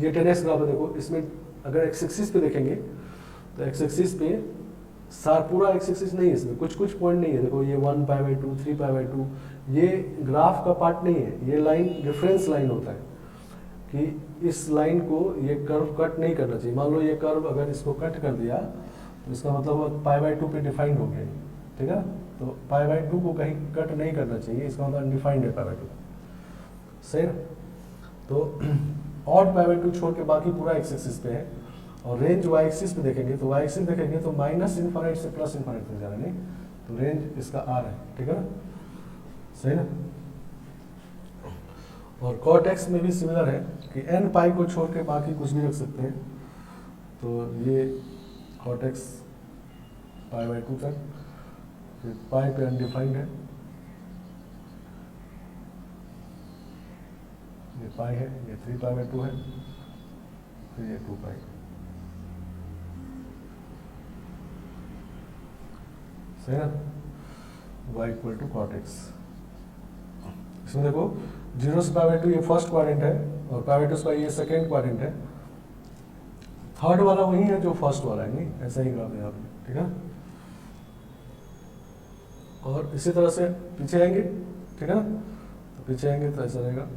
ये 10x ग्राफ है, देखो इसमें अगर x एक्सिस पे देखेंगे तो x एक्सिस पे पूरा x एक्सिस नहीं है, इसमें कुछ कुछ पॉइंट नहीं है, देखो ये 1 पाई बाई 2, 3 पाई बाई 2, ये ग्राफ का पार्ट नहीं है, ये लाइन रेफरेंस लाइन होता है, कि इस लाइन को ये कर्व कट नहीं करना चाहिए। मान लो ये कर्व अगर इसको कट कर दिया तो इसका मतलब पाई बाई 2 पे डिफाइंड हो गया, ठीक है, तो पाई बाई 2 को कहीं कट नहीं करना चाहिए, इसका मतलब अनडिफाइंड है पाई बाई 2, सही ना। तो ऑड पाई बाई 2 छोड़ के बाकी पूरा एक्स एक्सिस पे है, और रेंज वाई एक्सिस पे देखेंगे तो वाई एक्सिस देखेंगे तो माइनस इन्फाइनाइट से प्लस इन्फाइनाइट तक जा रहा है, नहीं, तो रेंज इसका आर है, ठीक है ना, सही ना। और कॉट एक्स में भी सिमिलर है कि एन पाई को छोड़ के बाकी कुछ भी रख सकते हैं, तो ये कॉट एक्स पाई बाई 2 तक, फिर पाई पे अनडिफाइंड है, ये पाई है, ये 3 पाई बाई 2 है, फिर ये 2 पाई, सही ना। y equal to cot X, इसमें देखो 0 से पाई बाई 2 ये फर्स्ट क्वाड्रेंट है, और पाई बाई 2 से ये सेकेंड क्वाड्रेंट है, थर्ड वाला वही है जो फर्स्ट वाला है, नहीं, ऐसा ही ग्राफ है यहाँ पे, ठीक है। और इसी तरह से पीछे आएंगे, ठीक है ना, तो पीछे आएंगे तो ऐसा रहेगा,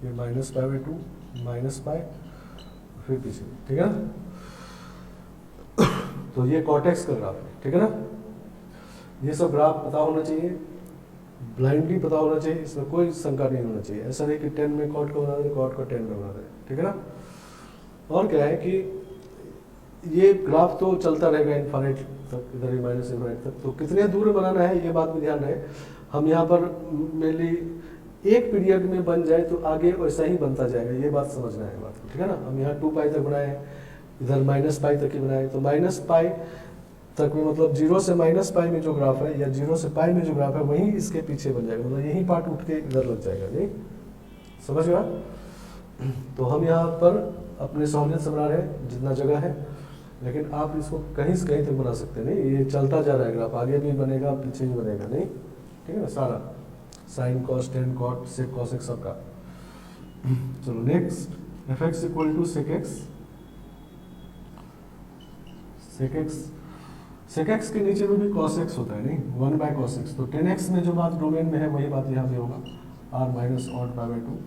ये minus pi by 2, minus pi, फिर पीछे, ठीक है ना। तो ये कॉटेक्स का ग्राफ है, ठीक है ना। ये सब ग्राफ पता होना चाहिए, ब्लाइंडली पता होना चाहिए, इसमें कोई शंका नहीं होना चाहिए, ऐसा नहीं कि 10 में कॉट को बना दें, कॉट को 10 में बना दें, ठीक है ना। और क्या है कि ये ग्राफ तो चलता रहेगा इन्फाइनाइट तक, इधर ही माइनस इन्फाइनाइट तक, तो कितने दूर बनाना है ये बात भी ध्यान रहे। हम यहाँ पर मेनली एक पीरियड में बन जाए तो आगे वैसा ही बनता जाएगा, ये बात समझना है बात को, ठीक है ना। हम यहाँ 2 पाई तक बनाए, इधर माइनस पाई तक ही बनाए, तो माइनस पाई तक में मतलब 0 से माइनस पाई में जो ग्राफ है, या 0 से पाई में जो ग्राफ है वही इसके पीछे बन जाएगा, मतलब यही पार्ट उठ के इधर लग जाएगा, नहीं, समझ गया। तो हम यहाँ पर अपने सहूलियत से बना रहे हैं जितना जगह है, लेकिन आप इसको कहीं से कहीं तक बना सकते हैं, नहीं, ये चलता जा रहा है ग्राफ, आगे भी बनेगा पीछे भी बनेगा, नहीं, ठीक है ना, सारा sine cos tan cot sec cos X सबका। चलो next, F X equal to sec X, sec X, sec X के नीचे में भी कॉस एक्स होता है, नहीं, 1 बाय कॉस एक्स, तो 10x में जो बात डोमेन में है वही बात यहाँ पे होगा, r minus odd pi by 2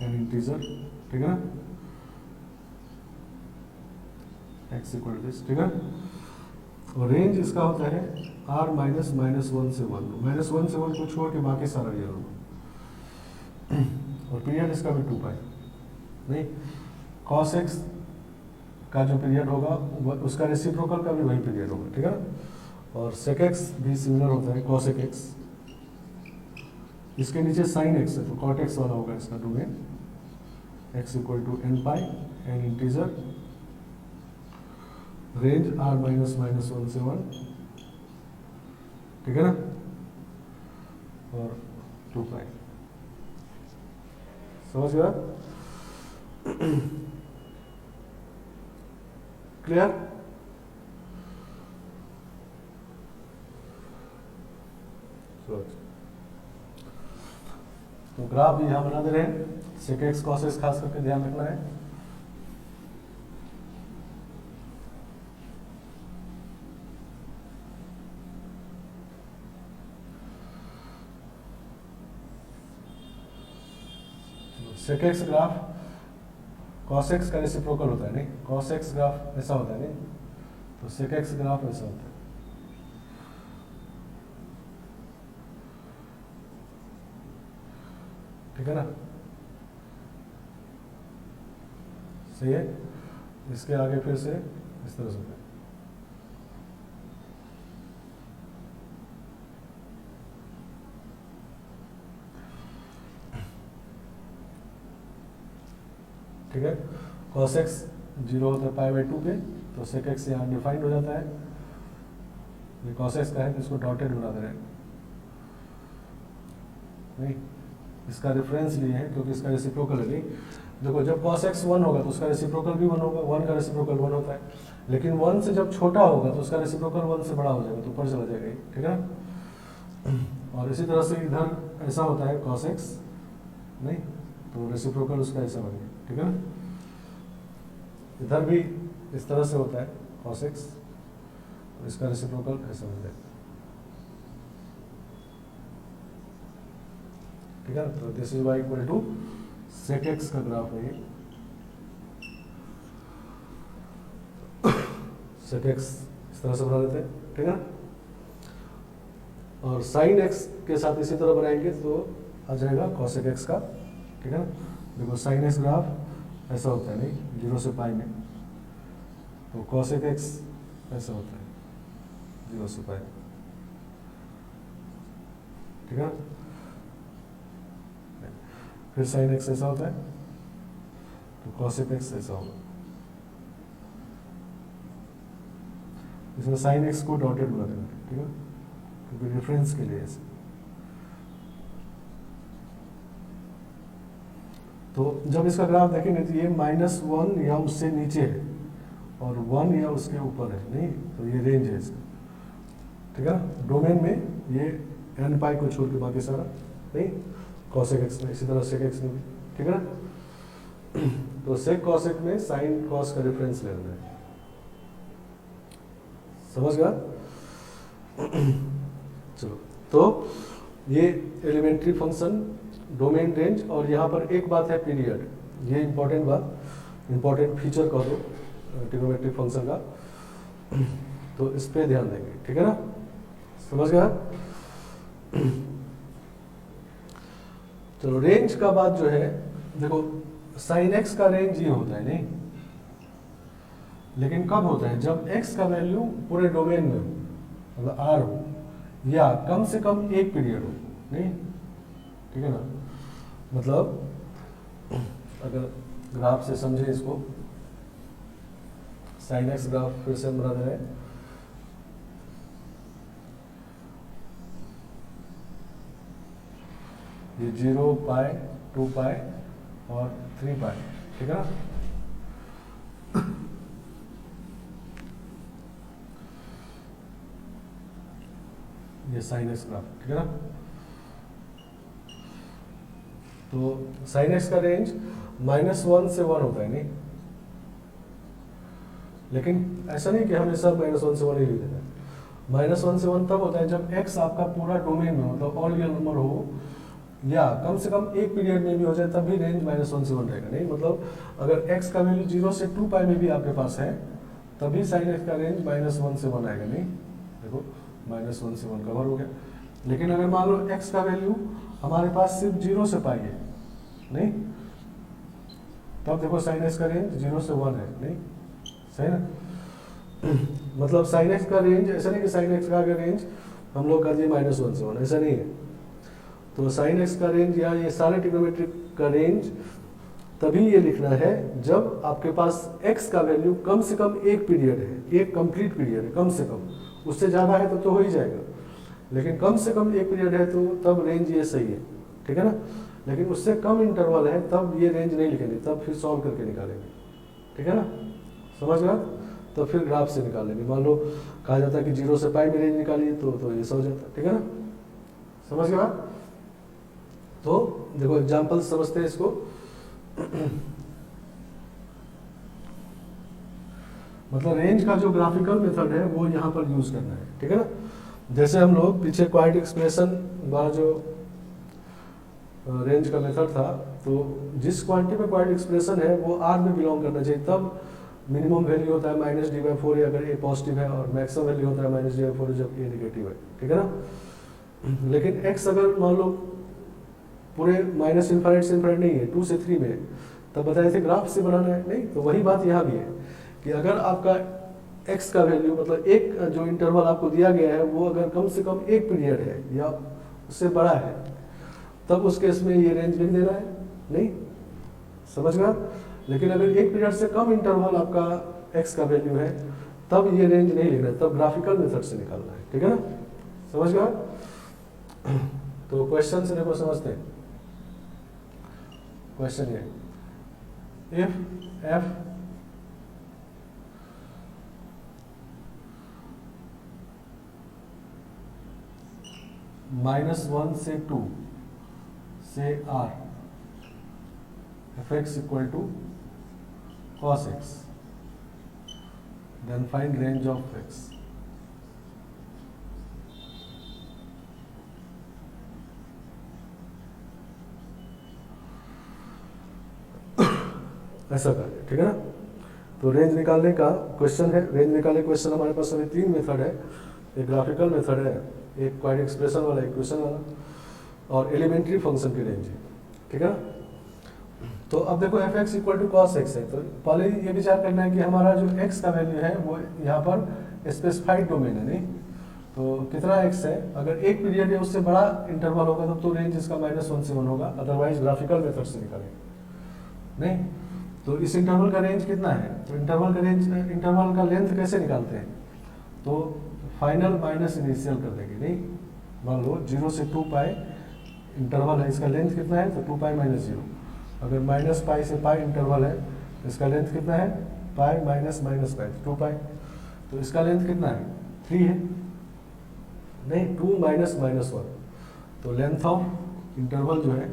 N integer, ठीक है ना, x इक्वल टू दिस, ठीक है। और रेंज इसका होता है r माइनस -1 से 1, -1 से 1 को छोड़ के बाकी सारा रियल होगा। और पीरियड इसका भी 2 पाई, नहीं cos x का जो पीरियड होगा उसका रेसिप्रोकल का भी वही पीरियड होगा, ठीक है ना। और sec x भी सिमिलर होता है cos x, इसके नीचे sin x है तो cot x वाला होगा इसका domain, x equal to n pi n integer, range r minus -1 से 1, ठीक है ना, और 2 पाई। समझ गया? क्लियर? तो ग्राफ भी यहां बना दे रहे हैं, sec x cos x खास करके ध्यान रखना है। sec x graph cos x का रेसिप्रोकल होता है, नहीं cos x ग्राफ ऐसा होता है, नहीं तो sec x ग्राफ ऐसा होता है। ठीक है ना, सही है। इसके आगे फिर से इस तरह से होता है। ठीक है, cos x 0 होता है π/2 पे, तो sec x यहाँ डिफाइंड हो जाता है। ये cos x का है तो इसको डॉटेड बना दे रहे हैं, नहीं इसका रेफरेंस लिए हैं क्योंकि इसका रेसिप्रोकल है। नहीं देखो, जब cos x 1 होगा तो उसका रेसिप्रोकल भी 1 होगा, 1 का रेसिप्रोकल 1 होता है, लेकिन 1 से जब छोटा होगा तो उसका रेसिप्रोकल 1 से बड़ा हो जाएगा, तो ऊपर चला जाएगा ये, ठीक है ना। और इसी तरह से इधर ऐसा होता है cos x, नहीं तो रेसिप्रोकल उसका ऐसा बन गया, ठीक है ना। इधर भी इस तरह से होता है cos x, और इसका रेसिप्रोकल ऐसा बन जाएगा, ठीक है। तो this is y equal to sec x का ग्राफ है ये, sec x इस तरह से बना देते हैं, ठीक है ना। और sin x के साथ इसी तरह बनाएंगे तो आ जाएगा cos x का, ठीक है ना। देखो sin x ग्राफ ऐसा होता है, नहीं 0 से पाई में, तो cos x ऐसा होता है 0 से पाई, ठीक है ना। फिर sin x ऐसा होता है तो cos x ऐसा होगा। इसमें sin x को डॉटेड बना देना, ठीक है, क्योंकि रेफरेंस के लिए ऐसे। तो जब इसका ग्राफ देखेंगे तो ये -1 या उससे नीचे है और 1 या उसके ऊपर है, नहीं तो ये रेंज है इसका, ठीक है ना। डोमेन में ये n पाई को छोड़ के बाकी सारा, नहीं cos x में इसी तरह sec x में भी, ठीक है ना। तो sec cos x में sin cos का रेफरेंस ले लेना है, समझ गया। चलो, तो ये एलिमेंट्री फंक्शन, डोमेन, रेंज, और यहाँ पर एक बात है पीरियड, ये इंपॉर्टेंट बात, इंपॉर्टेंट फीचर कह दो ट्रिग्नोमेट्रिक फंक्शन का, तो इस पे ध्यान देंगे, ठीक है ना, समझ गया। चलो, रेंज का बात जो है, देखो sin x का रेंज ये होता है, नहीं लेकिन कब होता है, जब x का वैल्यू पूरे डोमेन में हो, मतलब r हो, या कम से कम एक पीरियड हो, नहीं ठीक है ना। मतलब अगर ग्राफ से समझे इसको, sin x ग्राफ फिर से बना दे रहे हैं, ये 0 पाई 2 पाई और 3 पाई, ठीक है ना। ये sin x ग्राफ, ठीक है ना। तो sin x का रेंज -1 से 1 होता है, नहीं लेकिन ऐसा नहीं कि हमेशा -1 से 1 ही लिख देना है। -1 से 1 तब होता है जब x आपका पूरा डोमेन में हो, मतलब ऑल रियल नंबर हो, या कम से कम एक पीरियड में भी हो जाए, तब भी रेंज -1 से 1 रहेगा, नहीं मतलब अगर x का वैल्यू 0 से 2 पाई में भी आपके पास है तभी साइन एक्स का रेंज -1 से 1 आएगा। नहीं, देखो -1 से 1 कवर हो गया। लेकिन अगर मान लो x का वैल्यू हमारे पास सिर्फ 0 से पाई है, नहीं, तब देखो साइन एक्स का रेंज 0 से 1 है। नहीं, सही ना? मतलब साइन एक्स का रेंज ऐसा नहीं कि साइन एक्स का अगर रेंज हम लोग कर दिए -1 से 1, ऐसा नहीं है। तो साइन एक्स का रेंज या ये सारे ट्रिग्नोमेट्रिक का रेंज तभी ये लिखना है जब आपके पास x का वैल्यू कम से कम एक पीरियड है, एक कंप्लीट पीरियड है, कम से कम। उससे ज़्यादा है तो हो ही जाएगा, लेकिन कम से कम एक पीरियड है तो तब रेंज ये सही है, ठीक है ना? लेकिन उससे कम इंटरवल है तब ये रेंज नहीं लिखेंगे, तब फिर सॉल्व करके निकालेंगे, ठीक है ना? समझ गया? तो फिर ग्राफ से निकाल लेंगे। मान लो कहा जाता है कि 0 से पाई में रेंज निकालिए तो ये हो जाता है, ठीक है ना? समझ गया? तो देखो एग्जाम्पल समझते हैं इसको। मतलब रेंज का जो ग्राफिकल मेथड है वो यहाँ पर यूज करना है, ठीक है ना? जैसे हम लोग पीछे क्वाड्रेटिक एक्सप्रेशन वाला जो रेंज का मेथड था, तो जिस क्वांटिटी में क्वाड्रेटिक एक्सप्रेशन है वो R में बिलोंग करना चाहिए, तब मिनिमम वैल्यू होता है -d/4 अगर a पॉजिटिव है, और मैक्सिमम वैल्यू होता है -d/4 जब a नेगेटिव है, ठीक है ना? लेकिन x अगर मान लो पूरे -∞ से ∞ नहीं है, 2 से 3 में है, तब बताए थे ग्राफ से बनाना है। नहीं, तो वही बात यहाँ भी है कि अगर आपका x का वैल्यू मतलब एक जो इंटरवल आपको दिया गया है वो अगर कम से कम एक पीरियड है या उससे बड़ा है, तब उस केस में ये रेंज लिख देना है। नहीं, समझ गया? लेकिन अगर एक पीरियड से कम इंटरवल आपका x का वैल्यू है तब ये रेंज नहीं लिखना है, तब ग्राफिकल मेथड से निकालना है, ठीक है ना? समझ गया? तो क्वेश्चन से देखो समझते हैं। क्वेश्चन ये, इफ f -1 से 2 से r fx equal to cos x, then find range of x. ऐसा करें, ठीक है ना? तो रेंज निकालने का क्वेश्चन है, रेंज निकालने क्वेश्चन हमारे पास अभी 3 मेथड है। एक ग्राफिकल मेथड है, एक क्वाड्रेटिक एक्सप्रेशन वाला, इक्वेशन वाला, और एलिमेंट्री फंक्शन की रेंज है, ठीक है ना? तो अब देखो fx equal to cos x है, तो पहले ये विचार करना है कि हमारा जो x का वैल्यू है वो यहाँ पर स्पेसिफाइड डोमेन है। नहीं, तो कितना x है, अगर एक पीरियड है उससे बड़ा इंटरवल होगा तब तो रेंज इसका -1 से 1 होगा, अदरवाइज ग्राफिकल मेथड से निकालेंगे। नहीं, तो इस इंटरवल का रेंज कितना है, तो इंटरवल का रेंज, इंटरवल का लेंथ कैसे निकालते हैं, तो फाइनल माइनस इनिशियल कर देंगे। नहीं, मान लो 0 से 2 पाई इंटरवल है, इसका लेंथ कितना है, तो 2 पाई - 0। अगर -π से π इंटरवल है, इसका लेंथ कितना है, पाई माइनस पाई, 2 पाई, तो इसका लेंथ कितना है, 3 है। नहीं, 2 -1, तो लेंथ ऑफ इंटरवल जो है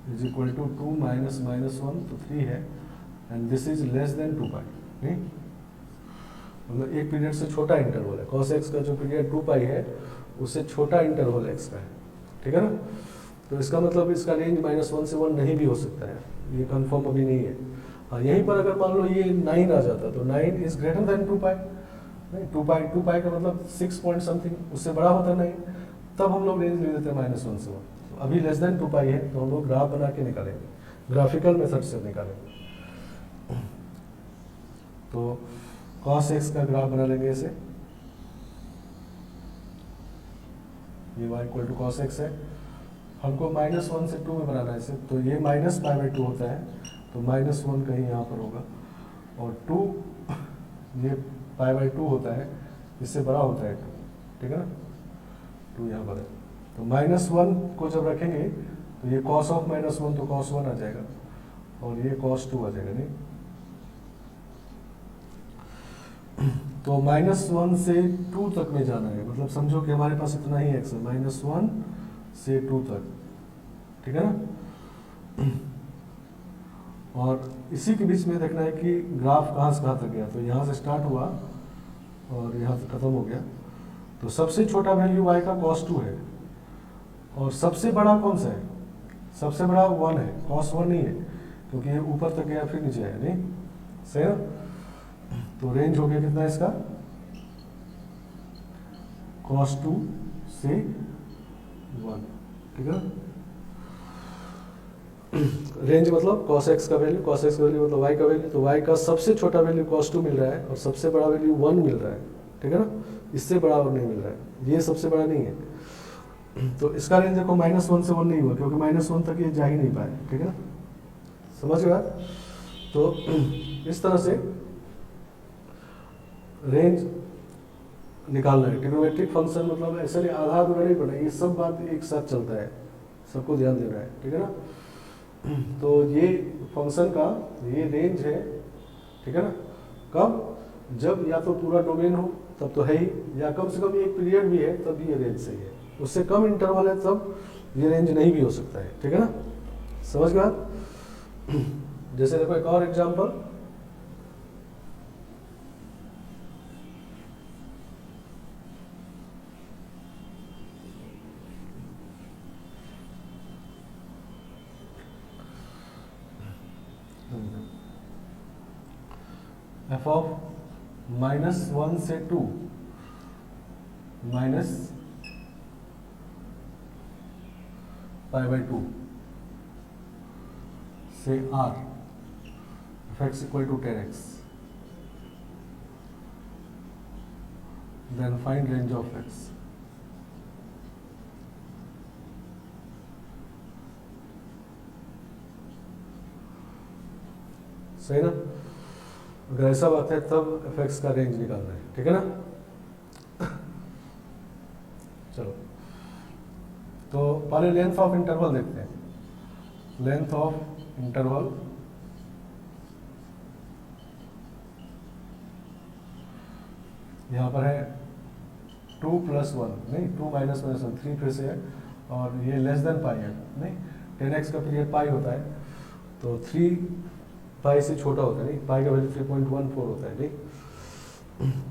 इज इक्वल टू 2 -1, तो 3 है, and this is less then 2 पाई। नहीं, मतलब एक पीरियड से छोटा इंटरवल है, cos x का जो पीरियड 2 पाई है उससे छोटा इंटरवल x का है, ठीक है ना? तो इसका मतलब इसका रेंज -1 से 1 नहीं भी हो सकता है, ये कंफर्म अभी नहीं है। हाँ, यहीं पर अगर मान लो ये 9 आ जाता तो 9 इज ग्रेटर देन 2 पाई। नहीं, 2 पाई का मतलब 6 पॉइंट समथिंग, उससे बड़ा होता नहीं, तब हम लोग रेंज ले देते हैं -1 से 1। तो अभी लेस देन 2 पाई है, तो हम लोग ग्राफ बना के निकालेंगे, ग्राफिकल मेथड से निकालेंगे। तो cos x का ग्राफ बना लेंगे ऐसे, ये y equal to cos x है, हमको -1 से 2 में बनाना है इसे, तो ये -π/2 होता है, तो -1 कहीं यहाँ पर होगा, और 2 ये π/2 होता है, इससे बड़ा होता है 2, ठीक है ना? 2 यहाँ पर है, तो -1 को जब रखेंगे तो ये cos ऑफ -1 तो cos 1 आ जाएगा, और ये cos 2 आ जाएगा। नहीं, तो -1 से 2 तक में जाना है, मतलब समझो कि हमारे पास इतना ही x है, -1 से 2 तक, ठीक है ना? और इसी के बीच में देखना है कि ग्राफ कहाँ से कहाँ तक गया, तो यहाँ से स्टार्ट हुआ और यहाँ से खत्म हो गया। तो सबसे छोटा वैल्यू y का cos 2 है, और सबसे बड़ा कौन सा है, सबसे बड़ा 1 है, cos 1 नहीं है, क्योंकि ये ऊपर तक गया फिर नीचे आया, नहीं सही ना। तो रेंज हो गया कितना इसका, cos 2 से 1, ठीक है। रेंज मतलब cos x का वैल्यू, cos x का वैल्यू मतलब y का वैल्यू, तो y का सबसे छोटा वैल्यू cos 2 मिल रहा है और सबसे बड़ा वैल्यू 1 मिल रहा है, ठीक है ना। इससे बड़ा और नहीं मिल रहा है, ये सबसे बड़ा नहीं है। तो इसका रेंज देखो -1 से 1 नहीं हुआ, क्योंकि -1 तक ये जा ही नहीं पाए, ठीक है ना, समझ गया। तो इस तरह से रेंज निकालना है। ट्रिग्नोमेट्रिक फंक्शन मतलब ऐसे नहीं आधा अधूरा नहीं पढ़ना, ये सब बात एक साथ चलता है, सबको ध्यान देना है, ठीक है ना। तो ये फंक्शन का ये रेंज है, ठीक है ना। कब, जब या तो पूरा डोमेन हो तब तो है ही, या कम से कम एक पीरियड भी है तब ये रेंज सही है। उससे कम इंटरवल है तब ये रेंज नहीं भी हो सकता है, ठीक है ना, समझ गया। जैसे देखो एक और एग्जांपल, f ऑफ -1 से 2 माइनस π/2 से r f(x = 10x), then find range of x। सही ना। अगर ऐसा बात है तब f(x) का रेंज निकालना है, ठीक है ना। चलो तो पहले लेंथ ऑफ इंटरवल देखते हैं। लेंथ ऑफ इंटरवल यहाँ पर है 2 + 1, नहीं 2 - -1 3 फिर से है, और ये लेस देन पाई है, नहीं 10x का पीरियड पाई होता है, तो 3 पाई से छोटा होता है, नहीं पाई का वैल्यू 3.14 होता है, नहीं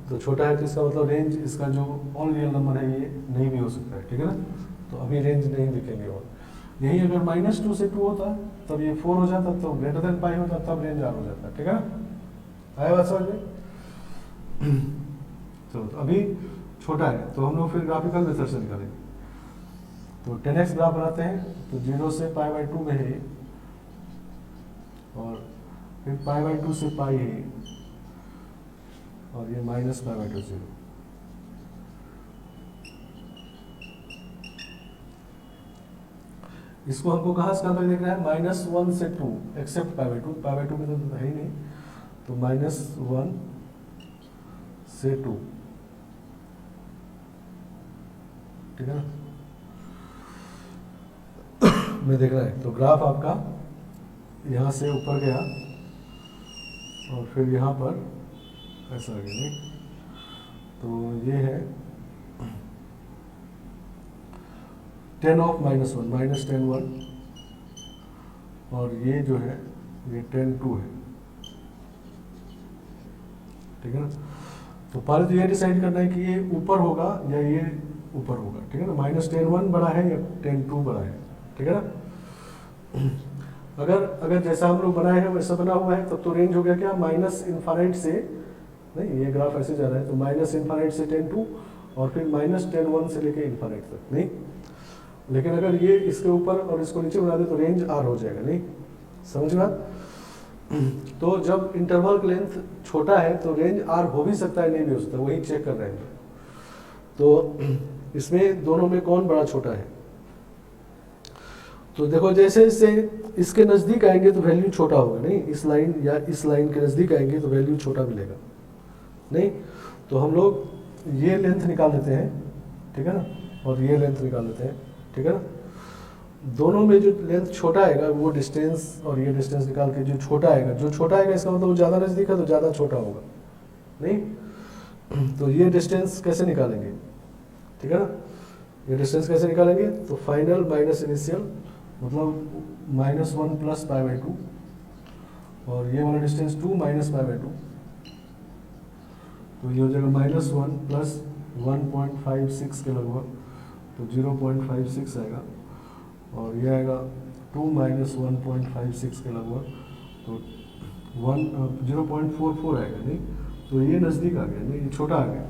तो छोटा है, तो इसका मतलब रेंज इसका जो ऑल रियल नंबर है ये नहीं भी हो सकता है, ठीक है ना। तो अभी रेंज नहीं लिखेंगे। और यही अगर -2 से 2 होता तब ये 4 हो जाता, तो ग्रेटर देन पाई होता तब रेंज R हो जाता, ठीक है ना। आया बात समझ में। चलो तो अभी छोटा है तो हम लोग फिर ग्राफिकल मेथड से निकालेंगे। तो 10x ग्राफ बनाते हैं, तो 0 से π/2 में है, और फिर π/2 से पाई है, और ये -π/2 0। इसको हमको कहाँ से कहाँ तक देखना है, -1 से 2 एक्सेप्ट π/2 में तो है ही नहीं, तो -1 से 2, ठीक है ना, में देखना है। तो ग्राफ आपका यहाँ से ऊपर गया और फिर यहाँ पर ऐसा आ गया, नहीं तो ये है 10 ऑफ -1 -10 1, और ये जो है ये 10 2 है, ठीक है ना। तो पहले तो ये डिसाइड करना है कि ये ऊपर होगा या ये ऊपर होगा, ठीक है ना। -10 1 बड़ा है या 10 2 बड़ा है, ठीक है ना। अगर जैसा हम लोग बनाए हैं वैसा बना हुआ है तब तो रेंज हो गया क्या, -∞ से, नहीं ये ग्राफ ऐसे जा रहा है, तो -∞ से 10 2 और फिर -10 1 से लेके इन्फाइनाइट तक, नहीं। लेकिन अगर ये इसके ऊपर और इसको नीचे बना दे तो रेंज R हो जाएगा, नहीं समझ बात। तो जब इंटरवल का लेंथ छोटा है तो रेंज R हो भी सकता है, नहीं भी हो सकता, वही चेक कर रहे हैं। तो इसमें दोनों में कौन बड़ा छोटा है, तो देखो जैसे जैसे इसके नज़दीक आएंगे तो वैल्यू छोटा होगा, नहीं इस लाइन या इस लाइन के नज़दीक आएंगे तो वैल्यू छोटा मिलेगा, नहीं। तो हम लोग ये लेंथ निकाल लेते हैं, ठीक है ना, और ये लेंथ निकाल लेते हैं, ठीक है ना। दोनों में जो लेंथ छोटा आएगा वो डिस्टेंस, और ये डिस्टेंस निकाल के जो छोटा आएगा इसका मतलब ज़्यादा नज़दीक है तो ज़्यादा छोटा होगा, नहीं। तो ये डिस्टेंस कैसे निकालेंगे, ठीक है ना, ये डिस्टेंस कैसे निकालेंगे, तो फाइनल माइनस इनिशियल मतलब -1 + π/2, और ये वाला डिस्टेंस 2 - π/2, तो ये हो जाएगा -1 + 1.56 के लगभग, तो 0.56 आएगा, और ये आएगा 2 - 1.56 के लगभग, तो 0.44 आएगा नहीं, तो ये नज़दीक आ गया नहीं, ये छोटा आ गया,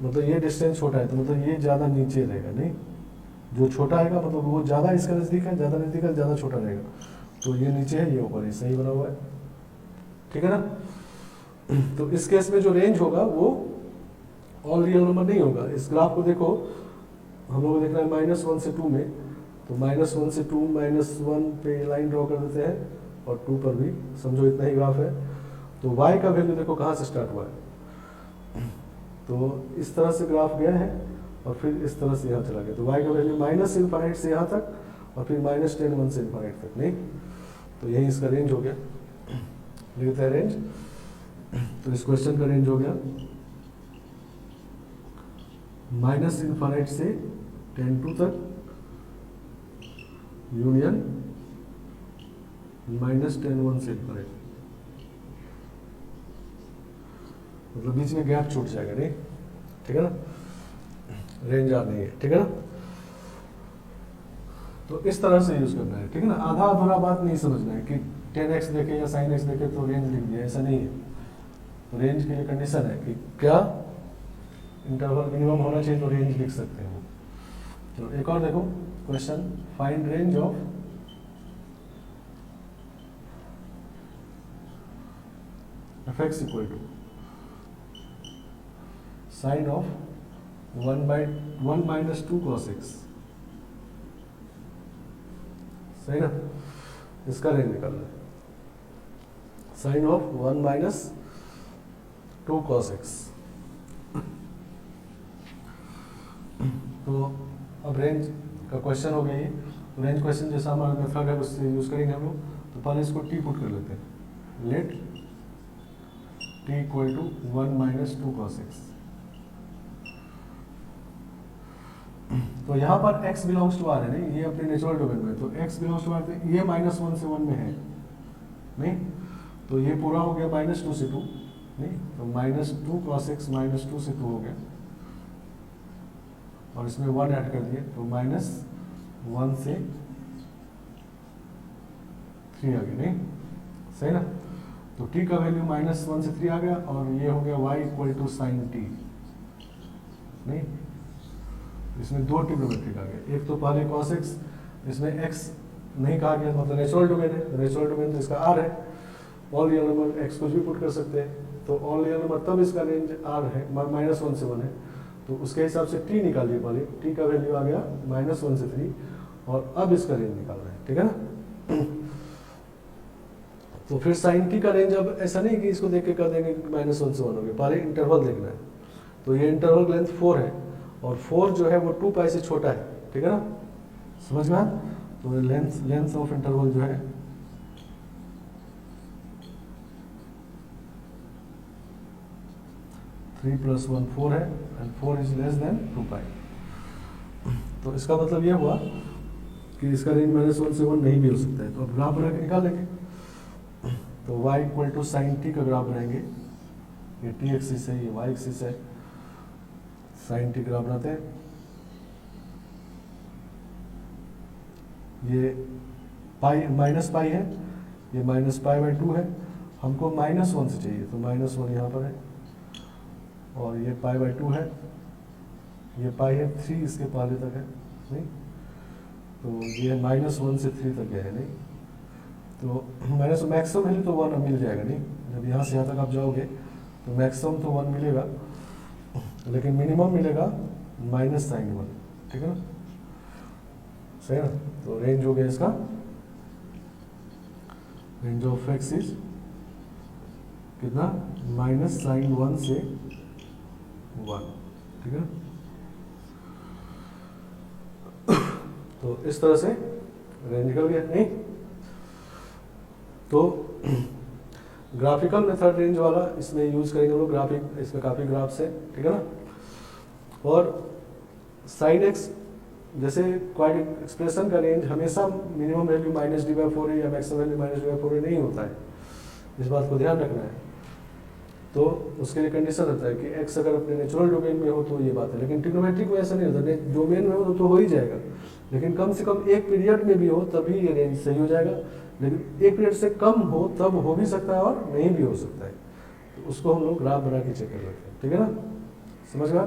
मतलब ये डिस्टेंस छोटा है, तो मतलब ये ज़्यादा नीचे रहेगा नहीं, जो छोटा आएगा मतलब वो ज़्यादा इसका नज़दीक है, ज़्यादा नज़दीक है, ज़्यादा छोटा रहेगा, तो ये नीचे है, ये ऊपर है, सही बना हुआ है, ठीक है ना। तो इस केस में जो रेंज होगा वो ऑल रियल नंबर नहीं होगा। इस ग्राफ को देखो, हम लोग देख रहे हैं -1 से 2 में, तो -1 से 2, -1 पे लाइन ड्रॉ कर देते हैं और 2 पर भी, समझो इतना ही ग्राफ है। तो y का वैल्यू देखो कहाँ से स्टार्ट हुआ है, तो इस तरह से ग्राफ गया है और फिर इस तरह से यहाँ चला गया, तो y का वैल्यू -∞ से यहाँ तक और फिर -10 1 से ∞ तक नहीं, तो यही इसका रेंज हो गया, लिखते हैं रेंज। तो इस क्वेश्चन का रेंज हो गया -∞ से 10 तक यूनियन -10 1 से ∞, मतलब बीच में गैप छूट जाएगा नहीं, ठीक है ना, रेंज आ नहीं है, ठीक है ना। तो इस तरह से यूज करना है, ठीक है ना, आधा अधूरा बात नहीं समझना है कि 10x देखे या sin x देखे तो रेंज लिख दिया, ऐसा नहीं है। तो रेंज के लिए कंडीशन है कि क्या इंटरवल मिनिमम होना चाहिए, तो रेंज लिख सकते हैं। चलो एक और देखो question, find range of f(x) = sin of 1 - 2 cos x, सही ना, इसका रेंज निकालना है, साइन ऑफ 1 - 2 cos x। तो अब रेंज का क्वेश्चन हो गया ये, तो रेंज क्वेश्चन जैसा हमारा मेथड है उससे यूज करेंगे हम लोग। तो पहले इसको t पुट कर लेते हैं, लेट t = 1 - 2 cos x। तो यहाँ पर x बिलोंग्स टू r है नहीं, ये अपने नेचुरल डोमेन में, तो x बिलोंग्स टू r, ये -1 से 1 में है नहीं, तो ये पूरा हो गया -2 से 2 नहीं, तो -2 cos x -2 से 2 हो गया, और इसमें 1 ऐड कर दिए तो -1 से 3 आ गया नहीं, सही ना। तो t का वैल्यू -1 से 3 आ गया, और ये हो गया y = sin t नहीं, इसमें दो ट्रिग्नोमेट्रिक आ गए, एक तो पहले cos x, इसमें x नहीं कहा गया, मतलब नेचुरल डोमेन है, नेचुरल डोमेन तो इसका r है, ऑल रियल नंबर x कुछ भी पुट कर सकते हैं, तो ऑल रियल नंबर तब इसका रेंज r है, -1 से 1 है, तो उसके हिसाब से t निकालिए, पहले t का वैल्यू आ गया -1 से 3, और अब इसका रेंज निकालना है, ठीक है ना। तो फिर sin t का रेंज, अब ऐसा नहीं कि इसको देख के कर देंगे कि -1 से 1 हो गया, पहले इंटरवल देखना है, तो ये इंटरवल लेंथ 4 है, और 4 जो है वो 2π से छोटा है, ठीक है ना, समझ में आया। तो लेंथ ऑफ इंटरवल जो है 3 + 1 4 है, एंड 4 इज लेस देन 2π। तो इसका मतलब ये हुआ कि इसका रेंज -1 से 1 नहीं भी हो सकता है। तो अब ग्राफ बना के निकालेंगे, तो y = sin t का ग्राफ बनाएंगे, ये t एक्सिस है, ये y एक्सिस है, sin t ग्राफ बनाते हैं, ये -π है, ये -π/2 है, हमको -1 से चाहिए, तो -1 यहाँ पर है, और ये π/2 है, ये π है, 3 इसके पहले तक है नहीं, तो ये -1 से 3 तक है नहीं, तो मैक्सिमम वैल्यू तो 1 मिल जाएगा नहीं, जब यहाँ से यहाँ तक आप जाओगे तो मैक्सिमम तो 1 मिलेगा, लेकिन मिनिमम मिलेगा -sin 1, ठीक है ना, सही ना। तो रेंज हो गया इसका, रेंज ऑफ x इज कितना, -sin 1 से 1, ठीक है ना। तो इस तरह से रेंज निकल गया नहीं। तो ग्राफिकल मेथड रेंज वाला इसमें यूज करेंगे हम लोग, ग्राफिक, इसमें काफ़ी ग्राफ्स है, ठीक है ना। और साइन एक्स जैसे क्वाड्रेटिक एक्सप्रेशन का रेंज हमेशा मिनिमम वैल्यू -d/4 है या मैक्सिमम वैल्यू -d/4 नहीं होता है, इस बात को ध्यान रखना है। तो उसके लिए कंडीशन रहता है कि x अगर अपने नेचुरल डोमेन में हो तो ये बात है, लेकिन ट्रिग्नोमेट्रिक में ऐसा नहीं होता, डोमेन में हो तो हो ही जाएगा, लेकिन कम से कम एक पीरियड में भी हो तभी ये रेंज सही हो जाएगा। लेकिन एक पीरियड से कम हो तब हो भी सकता है और नहीं भी हो सकता है, तो उसको हम लोग ग्राफ बना के चेक कर सकते हैं। ठीक है ना, समझ गया।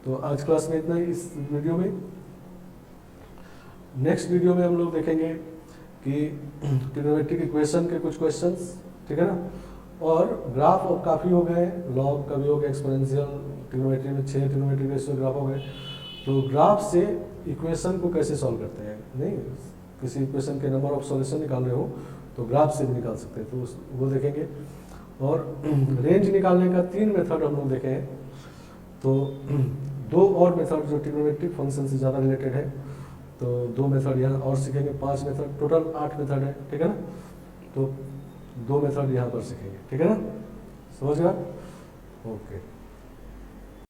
तो आज क्लास में इतना ही इस वीडियो में। नेक्स्ट वीडियो में हम लोग देखेंगे कि ट्रिग्नोमेट्रिक इक्वेशन के कुछ क्वेश्चंस, ठीक है ना, और ग्राफ अब काफ़ी हो गए, लॉग का भी हो गया, एक्सपोनेंशियल, ट्रिग्नोमेट्री में 6 ट्रिग्नोमेट्रिक रेशियो ग्राफ हो गए। तो ग्राफ से इक्वेशन को कैसे सॉल्व करते हैं, नहीं किसी इक्वेशन के नंबर ऑफ सॉल्यूशन निकालने हो तो ग्राफ से भी निकाल सकते हैं, तो वो देखेंगे। और रेंज निकालने का 3 मेथड हम लोग देखे हैं। तो 2 और मेथड जो ट्रिग्नोमेट्रिक फंक्शन से ज़्यादा रिलेटेड है, तो 2 मेथड यहाँ और सीखेंगे, 5 मेथड, टोटल 8 मेथड है। ठीक है ना, तो 2 मेथड यहाँ पर सीखेंगे। ठीक है ना, समझ गया, ओके।